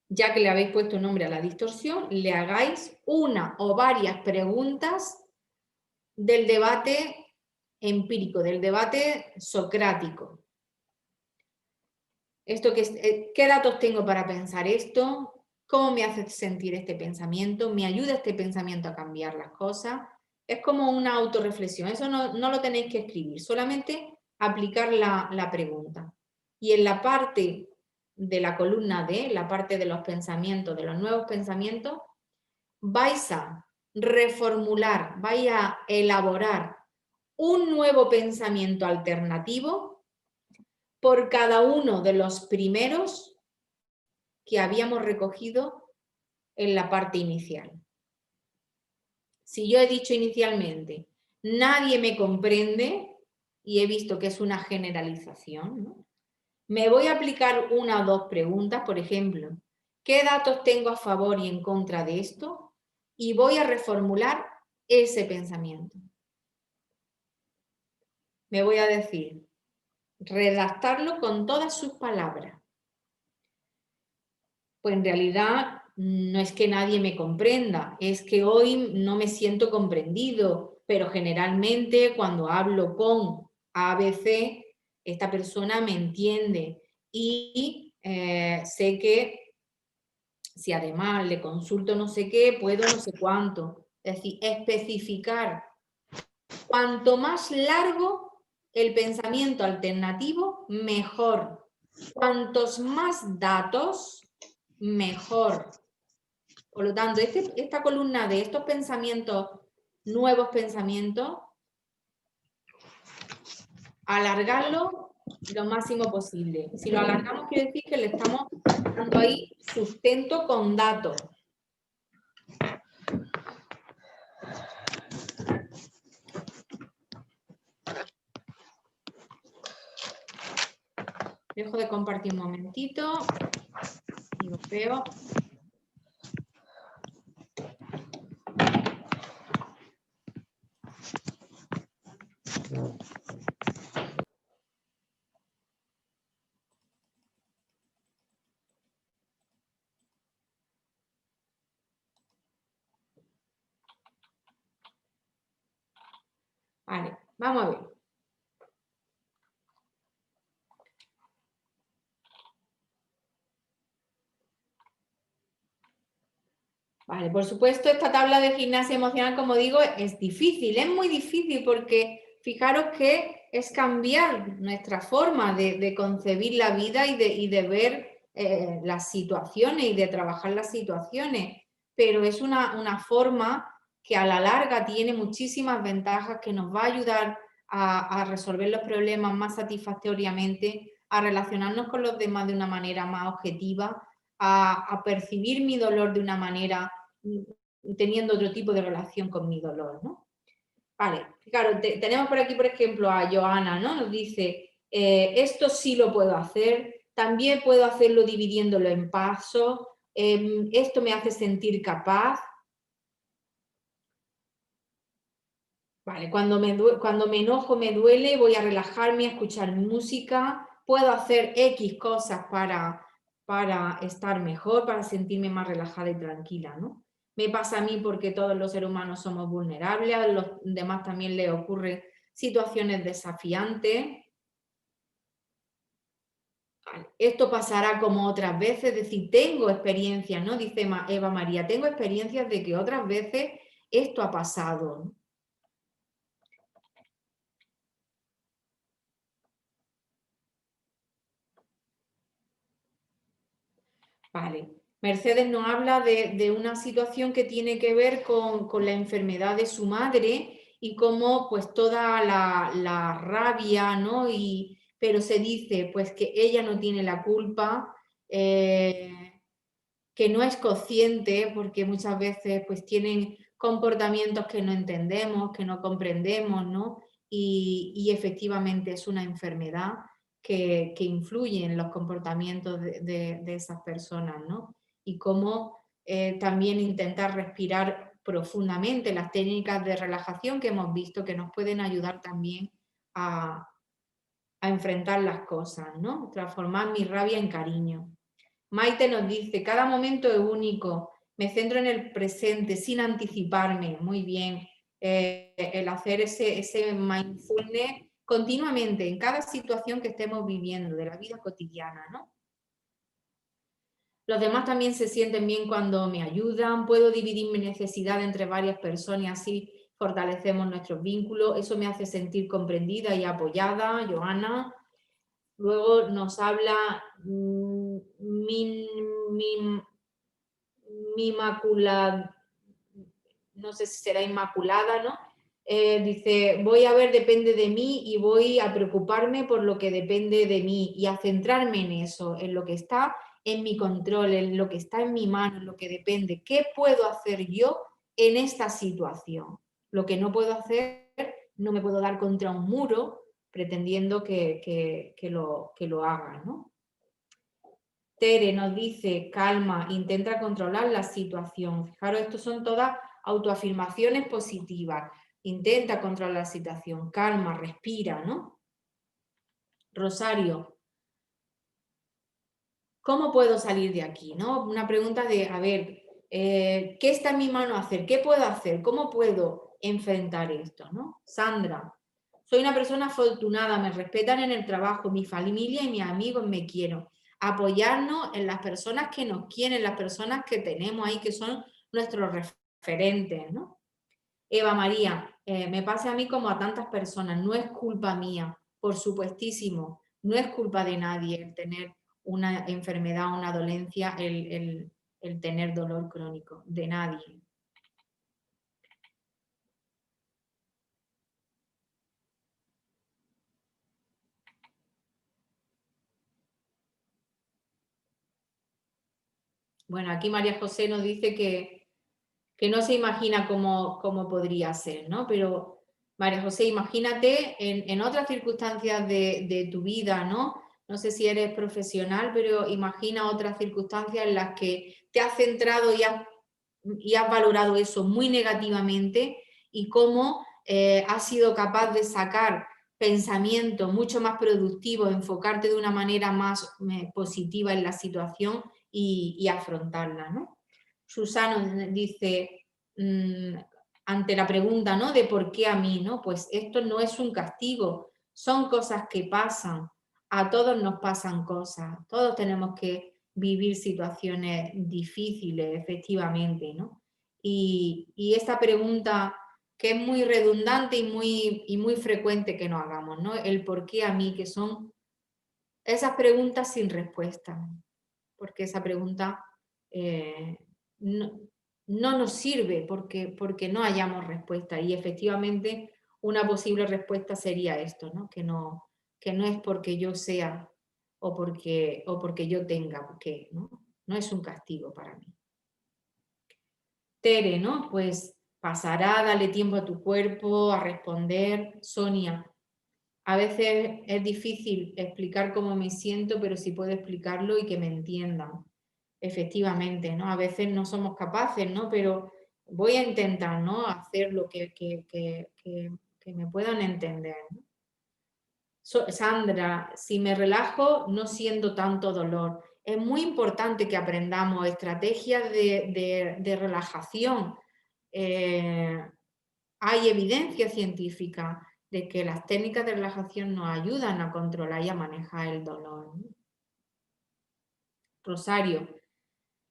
ya que le habéis puesto nombre a la distorsión, le hagáis una o varias preguntas del debate empírico, del debate socrático. ¿Qué datos tengo para pensar esto? ¿Cómo me hace sentir este pensamiento? ¿Me ayuda este pensamiento a cambiar las cosas? Es como una autorreflexión, eso no lo tenéis que escribir, solamente aplicar la pregunta. Y en la parte de la columna D, la parte de los pensamientos, de los nuevos pensamientos, vais a reformular, vais a elaborar un nuevo pensamiento alternativo por cada uno de los primeros que habíamos recogido en la parte inicial. Si yo he dicho inicialmente, nadie me comprende, y he visto que es una generalización, ¿no? Me voy a aplicar una o dos preguntas, por ejemplo, ¿qué datos tengo a favor y en contra de esto? Y voy a reformular ese pensamiento. Me voy a decir, redactarlo con todas sus palabras. Pues en realidad no es que nadie me comprenda, es que hoy no me siento comprendido, pero generalmente cuando hablo con ABC, esta persona me entiende y sé que si además le consulto no sé qué, puedo no sé cuánto. Es decir, especificar. Cuanto más largo el pensamiento alternativo, mejor. Cuantos más datos, mejor. Por lo tanto, esta columna de estos pensamientos, nuevos pensamientos, alargarlo lo máximo posible. Si lo alargamos quiere decir que le estamos dando ahí sustento con datos. Dejo de compartir un momentito y os veo. Vale, vamos a ver. Vale, por supuesto, esta tabla de gimnasia emocional, como digo, es difícil, es muy difícil porque fijaros que es cambiar nuestra forma de concebir la vida y de ver las situaciones y de trabajar las situaciones, pero es una forma que a la larga tiene muchísimas ventajas, que nos va a ayudar a resolver los problemas más satisfactoriamente, a relacionarnos con los demás de una manera más objetiva, a percibir mi dolor de una manera teniendo otro tipo de relación con mi dolor, ¿no? Vale, claro, tenemos por aquí, por ejemplo, a Joana, ¿no? Nos dice, esto sí lo puedo hacer, también puedo hacerlo dividiéndolo en pasos, esto me hace sentir capaz. Vale, cuando me enojo, me duele, voy a relajarme, a escuchar música, puedo hacer X cosas para estar mejor, para sentirme más relajada y tranquila, ¿no? Me pasa a mí porque todos los seres humanos somos vulnerables, a los demás también les ocurren situaciones desafiantes. Vale, esto pasará como otras veces, es decir, tengo experiencias, ¿no? Dice Eva María, tengo experiencias de que otras veces esto ha pasado, ¿no? Vale. Mercedes nos habla de una situación que tiene que ver con la enfermedad de su madre y cómo pues toda la rabia, ¿no? Pero se dice pues que ella no tiene la culpa, que no es consciente porque muchas veces pues tienen comportamientos que no entendemos, que no comprendemos, ¿no? Y efectivamente es una enfermedad que influye en los comportamientos de esas personas, ¿no? Y cómo también intentar respirar profundamente, las técnicas de relajación que hemos visto que nos pueden ayudar también a enfrentar las cosas, ¿no? Transformar mi rabia en cariño. Maite nos dice, cada momento es único, me centro en el presente sin anticiparme, muy bien. El hacer ese mindfulness continuamente en cada situación que estemos viviendo de la vida cotidiana, ¿no? Los demás también se sienten bien cuando me ayudan, puedo dividir mi necesidad entre varias personas y así fortalecemos nuestros vínculos, eso me hace sentir comprendida y apoyada, Joana. Luego nos habla no sé si será inmaculada, ¿no? Dice, voy a ver, depende de mí y voy a preocuparme por lo que depende de mí y a centrarme en eso, en lo que está en mi control, en lo que está en mi mano, en lo que depende. ¿Qué puedo hacer yo en esta situación? Lo que no puedo hacer, no me puedo dar contra un muro pretendiendo que lo haga, ¿no? Tere nos dice, calma, intenta controlar la situación. Fijaros, estos son todas autoafirmaciones positivas. Intenta controlar la situación, calma, respira, ¿no? Rosario, ¿cómo puedo salir de aquí? ¿No? Una pregunta de, a ver, ¿qué está en mi mano hacer? ¿Qué puedo hacer? ¿Cómo puedo enfrentar esto? ¿No? Sandra, soy una persona afortunada, me respetan en el trabajo, mi familia y mis amigos me quieren. Apoyarnos en las personas que nos quieren, las personas que tenemos ahí, que son nuestros referentes, ¿no? Eva María, me pasa a mí como a tantas personas, no es culpa mía, por supuestísimo, no es culpa de nadie el tener una enfermedad, una dolencia, el tener dolor crónico, de nadie. Bueno, aquí María José nos dice que no se imagina cómo podría ser, ¿no? Pero María José, imagínate en otras circunstancias de tu vida, ¿no? No sé si eres profesional, pero imagina otras circunstancias en las que te has centrado y has valorado eso muy negativamente y cómo has sido capaz de sacar pensamientos mucho más productivos, enfocarte de una manera más positiva en la situación y afrontarla, ¿no? Susano dice, ante la pregunta, ¿no? De por qué a mí, ¿no? Pues esto no es un castigo, son cosas que pasan, a todos nos pasan cosas, todos tenemos que vivir situaciones difíciles, efectivamente, ¿no? Y esta pregunta que es muy redundante y muy frecuente que nos hagamos, ¿no? El por qué a mí, que son esas preguntas sin respuesta, porque esa pregunta no, no nos sirve porque no hayamos respuesta y efectivamente una posible respuesta sería esto, ¿no? Que no es porque yo sea o porque yo tenga, porque no es un castigo para mí. Tere, ¿no? Pues pasará, dale tiempo a tu cuerpo a responder. Sonia, a veces es difícil explicar cómo me siento, pero sí puedo explicarlo y que me entiendan. Efectivamente, ¿no? A veces no somos capaces, ¿no? Pero voy a intentar, ¿no? Hacer lo que me puedan entender, ¿no? Sandra, si me relajo, no siento tanto dolor. Es muy importante que aprendamos estrategias de relajación. Hay evidencia científica de que las técnicas de relajación nos ayudan a controlar y a manejar el dolor, ¿no? Rosario,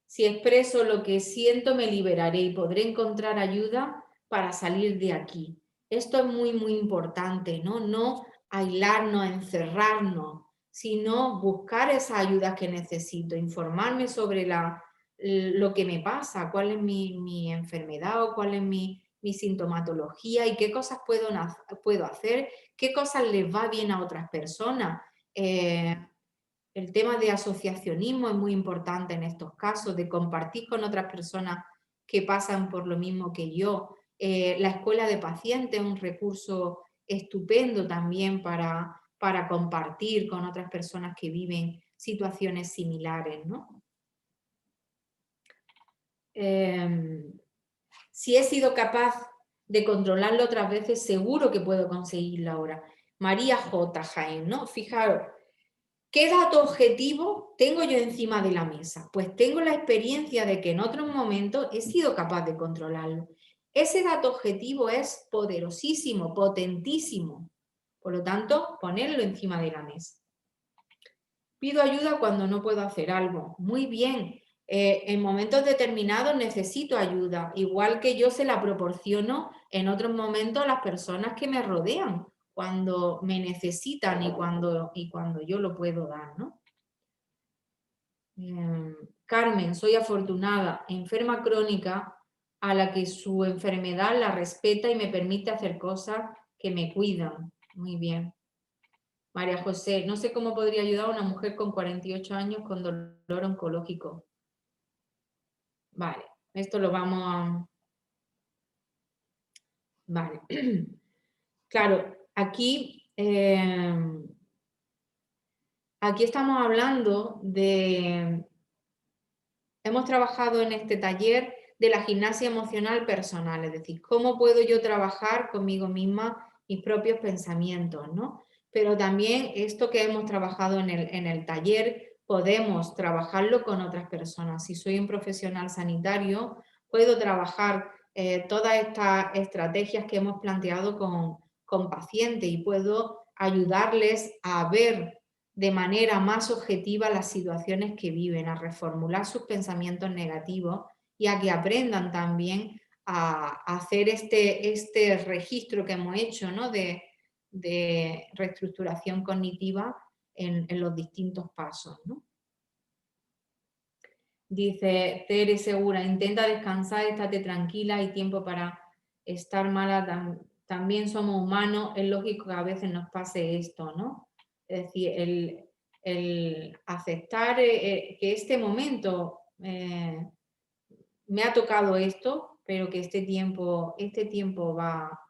si expreso lo que siento, me liberaré y podré encontrar ayuda para salir de aquí. Esto es muy, muy importante, ¿no? No aislarnos, encerrarnos, sino buscar esas ayudas que necesito, informarme sobre lo que me pasa, cuál es mi enfermedad o cuál es mi sintomatología y qué cosas puedo hacer, qué cosas les va bien a otras personas. El tema de asociacionismo es muy importante en estos casos, de compartir con otras personas que pasan por lo mismo que yo. La escuela de pacientes es un recurso estupendo también para compartir con otras personas que viven situaciones similares, ¿no? Si he sido capaz de controlarlo otras veces, seguro que puedo conseguirlo ahora. María J. Jaén, ¿no? Fijaros, ¿qué dato objetivo tengo yo encima de la mesa? Pues tengo la experiencia de que en otros momentos he sido capaz de controlarlo. Ese dato objetivo es poderosísimo, potentísimo. Por lo tanto, ponerlo encima de la mesa. Pido ayuda cuando no puedo hacer algo. Muy bien. En momentos determinados necesito ayuda, igual que yo se la proporciono en otros momentos a las personas que me rodean, cuando me necesitan y cuando yo lo puedo dar, ¿no? Carmen, soy afortunada, enferma crónica a la que su enfermedad la respeta y me permite hacer cosas que me cuidan. Muy bien. María José, no sé cómo podría ayudar a una mujer con 48 años con dolor oncológico. Vale, esto lo vamos a... Vale. Claro, aquí, aquí estamos hablando de... Hemos trabajado en este taller de la gimnasia emocional personal, es decir, cómo puedo yo trabajar conmigo misma mis propios pensamientos, ¿no? Pero también esto que hemos trabajado en el taller, podemos trabajarlo con otras personas. Si soy un profesional sanitario, puedo trabajar todas estas estrategias que hemos planteado con pacientes y puedo ayudarles a ver de manera más objetiva las situaciones que viven, a reformular sus pensamientos negativos y a que aprendan también a hacer este registro que hemos hecho, ¿no? de reestructuración cognitiva en los distintos pasos, ¿no? Dice Tere Segura, intenta descansar, estate tranquila, hay tiempo para estar mala, también somos humanos, es lógico que a veces nos pase esto, ¿no? Es decir, el aceptar que este momento me ha tocado esto, pero que este tiempo va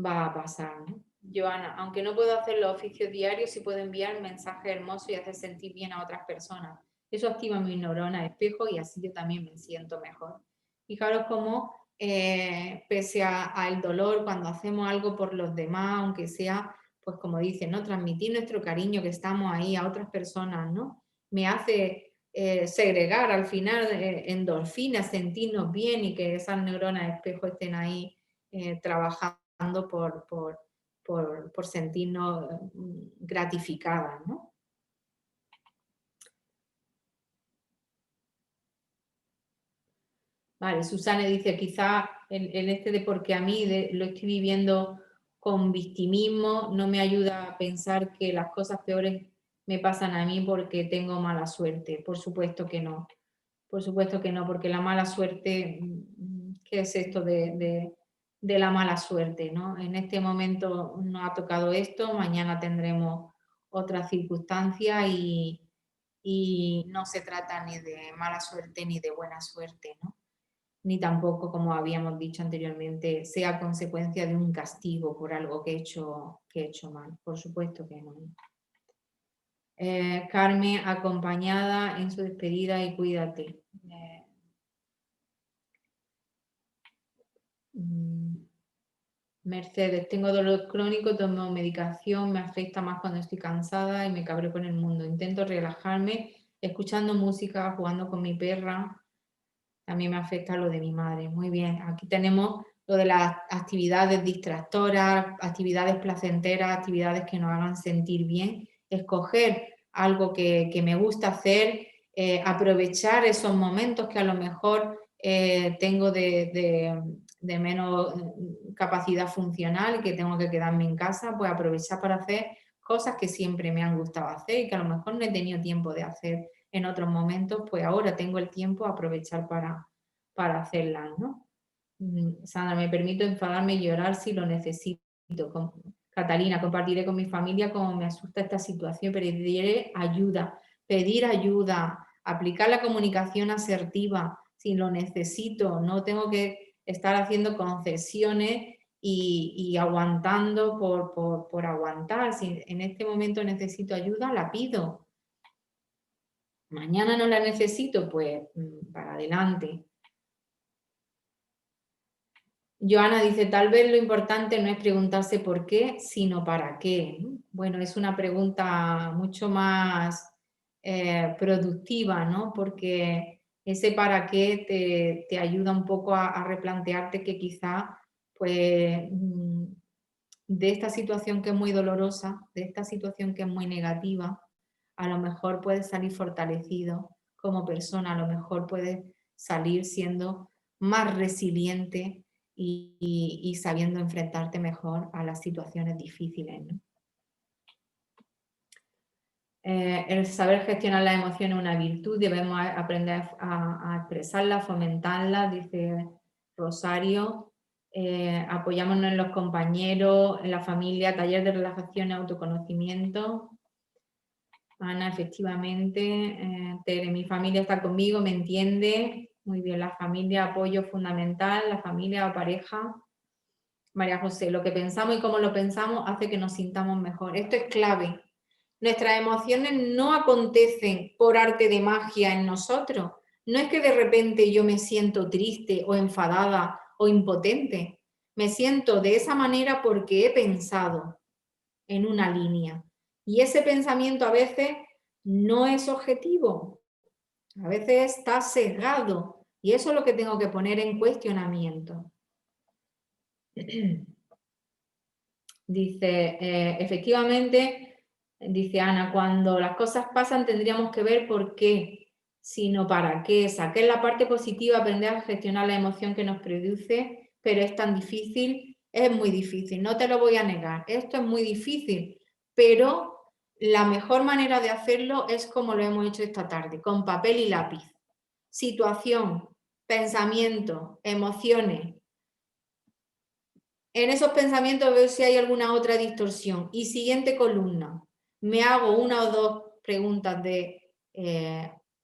a pasar, ¿no? Joana, aunque no puedo hacer los oficios diarios, sí puedo enviar mensajes hermosos y hacer sentir bien a otras personas. Eso activa mis neuronas espejo y así yo también me siento mejor. Fijaros cómo, pese al dolor, cuando hacemos algo por los demás, aunque sea, pues como dicen, ¿no? Transmitir nuestro cariño, que estamos ahí a otras personas, ¿no? Me hace segregar al final endorfinas, sentirnos bien y que esas neuronas espejo estén ahí trabajando por sentirnos gratificadas, ¿no? Vale, Susana dice, quizá en este de porque a mí lo estoy viviendo con victimismo, no me ayuda a pensar que las cosas peores me pasan a mí porque tengo mala suerte. Por supuesto que no. Por supuesto que no, porque la mala suerte, ¿qué es esto de la mala suerte, ¿no? En este momento nos ha tocado esto, mañana tendremos otra circunstancia y no se trata ni de mala suerte ni de buena suerte, ¿no? Ni tampoco, como habíamos dicho anteriormente, sea consecuencia de un castigo por algo que he hecho mal. Por supuesto que no. Carmen, acompañada en su despedida y cuídate. Mercedes, tengo dolor crónico, tomo medicación, me afecta más cuando estoy cansada y me cabreo con el mundo. Intento relajarme escuchando música, jugando con mi perra. También me afecta lo de mi madre. Muy bien, aquí tenemos lo de las actividades distractoras, actividades placenteras, actividades que nos hagan sentir bien. Escoger algo que me gusta hacer, aprovechar esos momentos que a lo mejor tengo de menos capacidad funcional y que tengo que quedarme en casa, pues aprovechar para hacer cosas que siempre me han gustado hacer y que a lo mejor no he tenido tiempo de hacer en otros momentos, pues ahora tengo el tiempo a aprovechar para hacerlas, ¿no? Sandra, me permito enfadarme y llorar si lo necesito. Catalina, compartiré con mi familia cómo me asusta esta situación, pedir ayuda, aplicar la comunicación asertiva si lo necesito, no tengo que estar haciendo concesiones y aguantando por aguantar. Si en este momento necesito ayuda, la pido. Mañana no la necesito, pues para adelante. Joana dice, tal vez lo importante no es preguntarse por qué, sino para qué. Bueno, es una pregunta mucho más productiva, ¿no? Porque ese para qué te ayuda un poco a replantearte que quizá, pues, de esta situación que es muy dolorosa, de esta situación que es muy negativa, a lo mejor puedes salir fortalecido como persona a lo mejor puedes salir siendo más resiliente y sabiendo enfrentarte mejor a las situaciones difíciles, ¿no? El saber gestionar las emociones es una virtud, debemos aprender a expresarlas, fomentarlas, dice Rosario. Apoyámonos en los compañeros, en la familia, taller de relajación y autoconocimiento. Ana, efectivamente. Tere, mi familia está conmigo, me entiende. Muy bien, la familia, apoyo fundamental, la familia o pareja. María José, lo que pensamos y cómo lo pensamos hace que nos sintamos mejor. Esto es clave. Nuestras emociones no acontecen por arte de magia en nosotros. No es que de repente yo me siento triste o enfadada o impotente. Me siento de esa manera porque he pensado en una línea. Y ese pensamiento a veces no es objetivo. A veces está sesgado. Y eso es lo que tengo que poner en cuestionamiento. Dice, efectivamente, dice Ana, cuando las cosas pasan tendríamos que ver por qué, sino para qué. Saqué la parte positiva, aprender a gestionar la emoción que nos produce, pero es tan difícil, es muy difícil, no te lo voy a negar, esto es muy difícil, pero la mejor manera de hacerlo es como lo hemos hecho esta tarde, con papel y lápiz. Situación, pensamiento, emociones. En esos pensamientos veo si hay alguna otra distorsión. Y siguiente columna, me hago una o dos preguntas de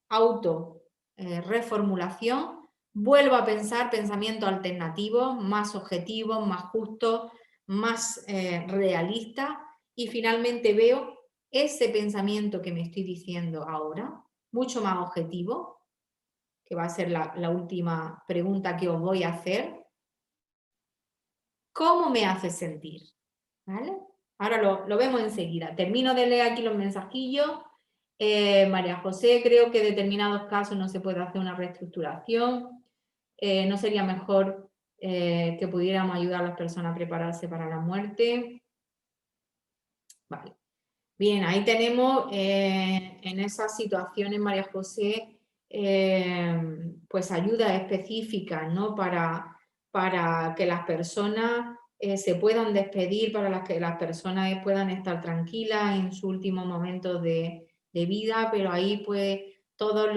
auto reformulación, vuelvo a pensar pensamientos alternativos, más objetivos, más justos, más realistas y finalmente veo ese pensamiento que me estoy diciendo ahora, mucho más objetivo, que va a ser la última pregunta que os voy a hacer. ¿Cómo me hace sentir? ¿Vale? Ahora lo vemos enseguida. Termino de leer aquí los mensajillos. María José, creo que en determinados casos no se puede hacer una reestructuración. ¿No sería mejor que pudiéramos ayudar a las personas a prepararse para la muerte? Vale. Bien, ahí tenemos en esas situaciones, María José, pues ayudas específicas, ¿no? Para que las personas se puedan despedir, para que las personas puedan estar tranquilas en su último momento de vida, pero ahí pues todos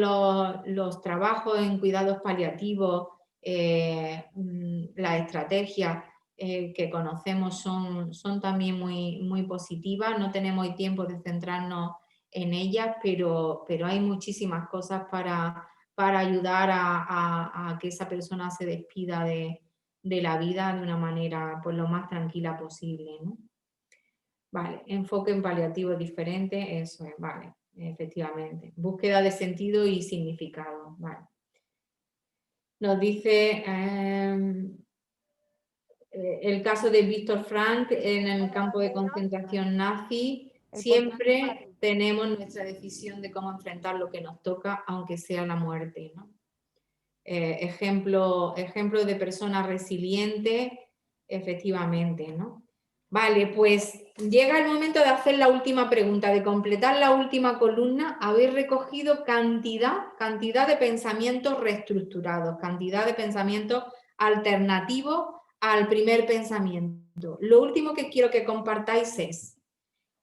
los trabajos en cuidados paliativos, las estrategias que conocemos son también muy positivas. No tenemos hoy tiempo de centrarnos en ellas, pero hay muchísimas cosas para ayudar a que esa persona se despida de la vida de una manera pues, lo más tranquila posible, ¿no? Vale, enfoque en paliativo diferente, eso es, vale, efectivamente. Búsqueda de sentido y significado, vale. Nos dice... el caso de Víctor Frank en el campo de concentración nazi, siempre tenemos nuestra decisión de cómo enfrentar lo que nos toca, aunque sea la muerte, ¿no? Ejemplo de persona resiliente, efectivamente, ¿no? Vale, pues llega el momento de hacer la última pregunta, de completar la última columna. Habéis recogido cantidad de pensamientos reestructurados, cantidad de pensamientos alternativos al primer pensamiento. Lo último que quiero que compartáis es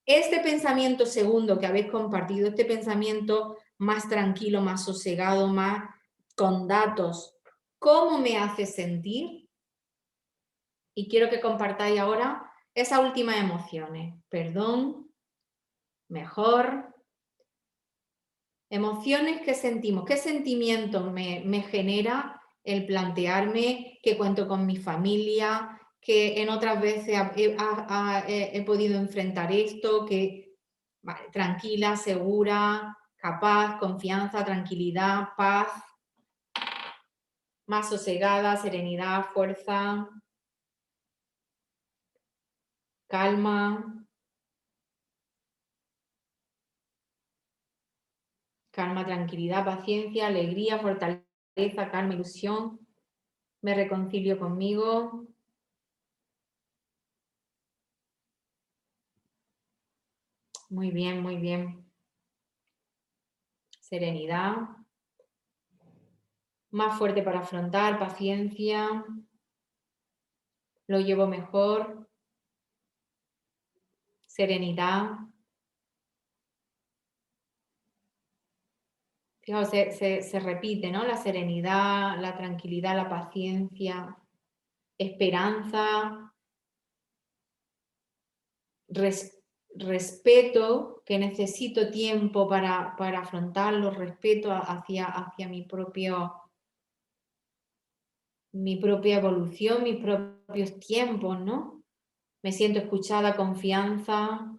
este pensamiento segundo que habéis compartido, este pensamiento más tranquilo, más sosegado, más con datos, ¿cómo me hace sentir? Y quiero que compartáis ahora esas últimas emociones. Perdón, mejor. Emociones que sentimos, qué sentimientos me genera el plantearme que cuento con mi familia, que en otras veces he podido enfrentar esto, que vale, tranquila, segura, capaz, confianza, tranquilidad, paz, más sosegada, serenidad, fuerza, calma, tranquilidad, paciencia, alegría, fortaleza, calma, ilusión, me reconcilio conmigo. Muy bien, muy bien. Serenidad, Más fuerte para afrontar, paciencia. Lo llevo mejor. Serenidad. Fijaos, se repite, ¿no? La serenidad, la tranquilidad, la paciencia, esperanza, respeto, que necesito tiempo para afrontarlo, respeto hacia mi propia evolución, mis propios tiempos, ¿no? Me siento escuchada, confianza.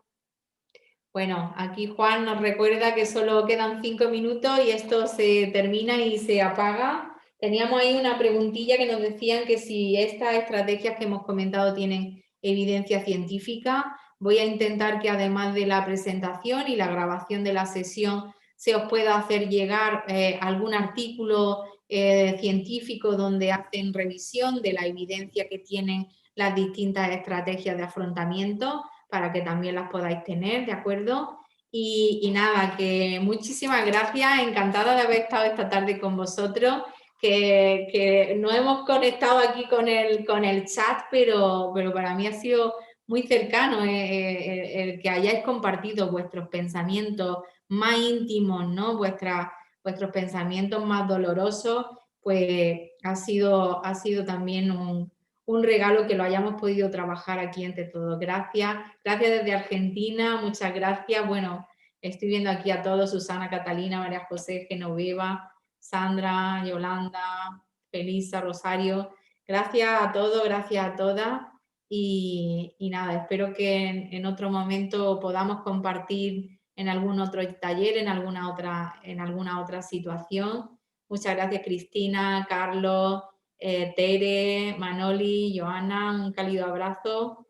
Bueno, aquí Juan nos recuerda que solo quedan 5 minutos y esto se termina y se apaga. Teníamos ahí una preguntilla que nos decían que si estas estrategias que hemos comentado tienen evidencia científica. Voy a intentar que además de la presentación y la grabación de la sesión se os pueda hacer llegar algún artículo científico donde hacen revisión de la evidencia que tienen las distintas estrategias de afrontamiento, para que también las podáis tener, ¿de acuerdo? Y nada, que muchísimas gracias, encantada de haber estado esta tarde con vosotros, que no hemos conectado aquí con el chat, pero para mí ha sido muy cercano el que hayáis compartido vuestros pensamientos más íntimos, ¿no? Vuestros pensamientos más dolorosos, pues ha sido también un regalo que lo hayamos podido trabajar aquí entre todos. Gracias desde Argentina, muchas gracias. Bueno, estoy viendo aquí a todos, Susana, Catalina, María José, Genoveva, Sandra, Yolanda, Felisa, Rosario. Gracias a todos, gracias a todas. Y nada, espero que en otro momento podamos compartir en algún otro taller, en alguna otra situación. Muchas gracias, Cristina, Carlos, Tere, Manoli, Joana, un cálido abrazo.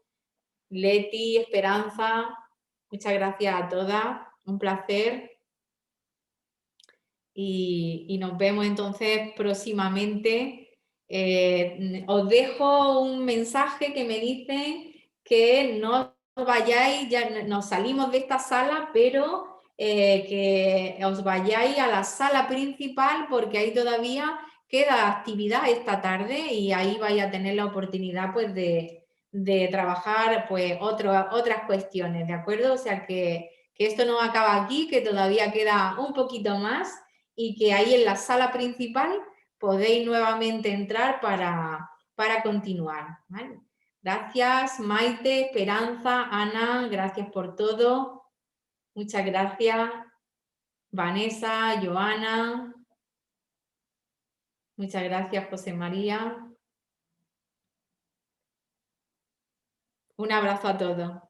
Leti, Esperanza, muchas gracias a todas, un placer. Y nos vemos entonces próximamente. Os dejo un mensaje que me dicen que no vayáis, ya nos salimos de esta sala, pero que os vayáis a la sala principal porque ahí todavía queda actividad esta tarde y ahí vais a tener la oportunidad pues de trabajar pues otras cuestiones, ¿de acuerdo? O sea que esto no acaba aquí, que todavía queda un poquito más y que ahí en la sala principal podéis nuevamente entrar para continuar, ¿vale? Gracias, Maite, Esperanza, Ana, gracias por todo. Muchas gracias. Vanessa, Joana. Muchas gracias, José María. Un abrazo a todos.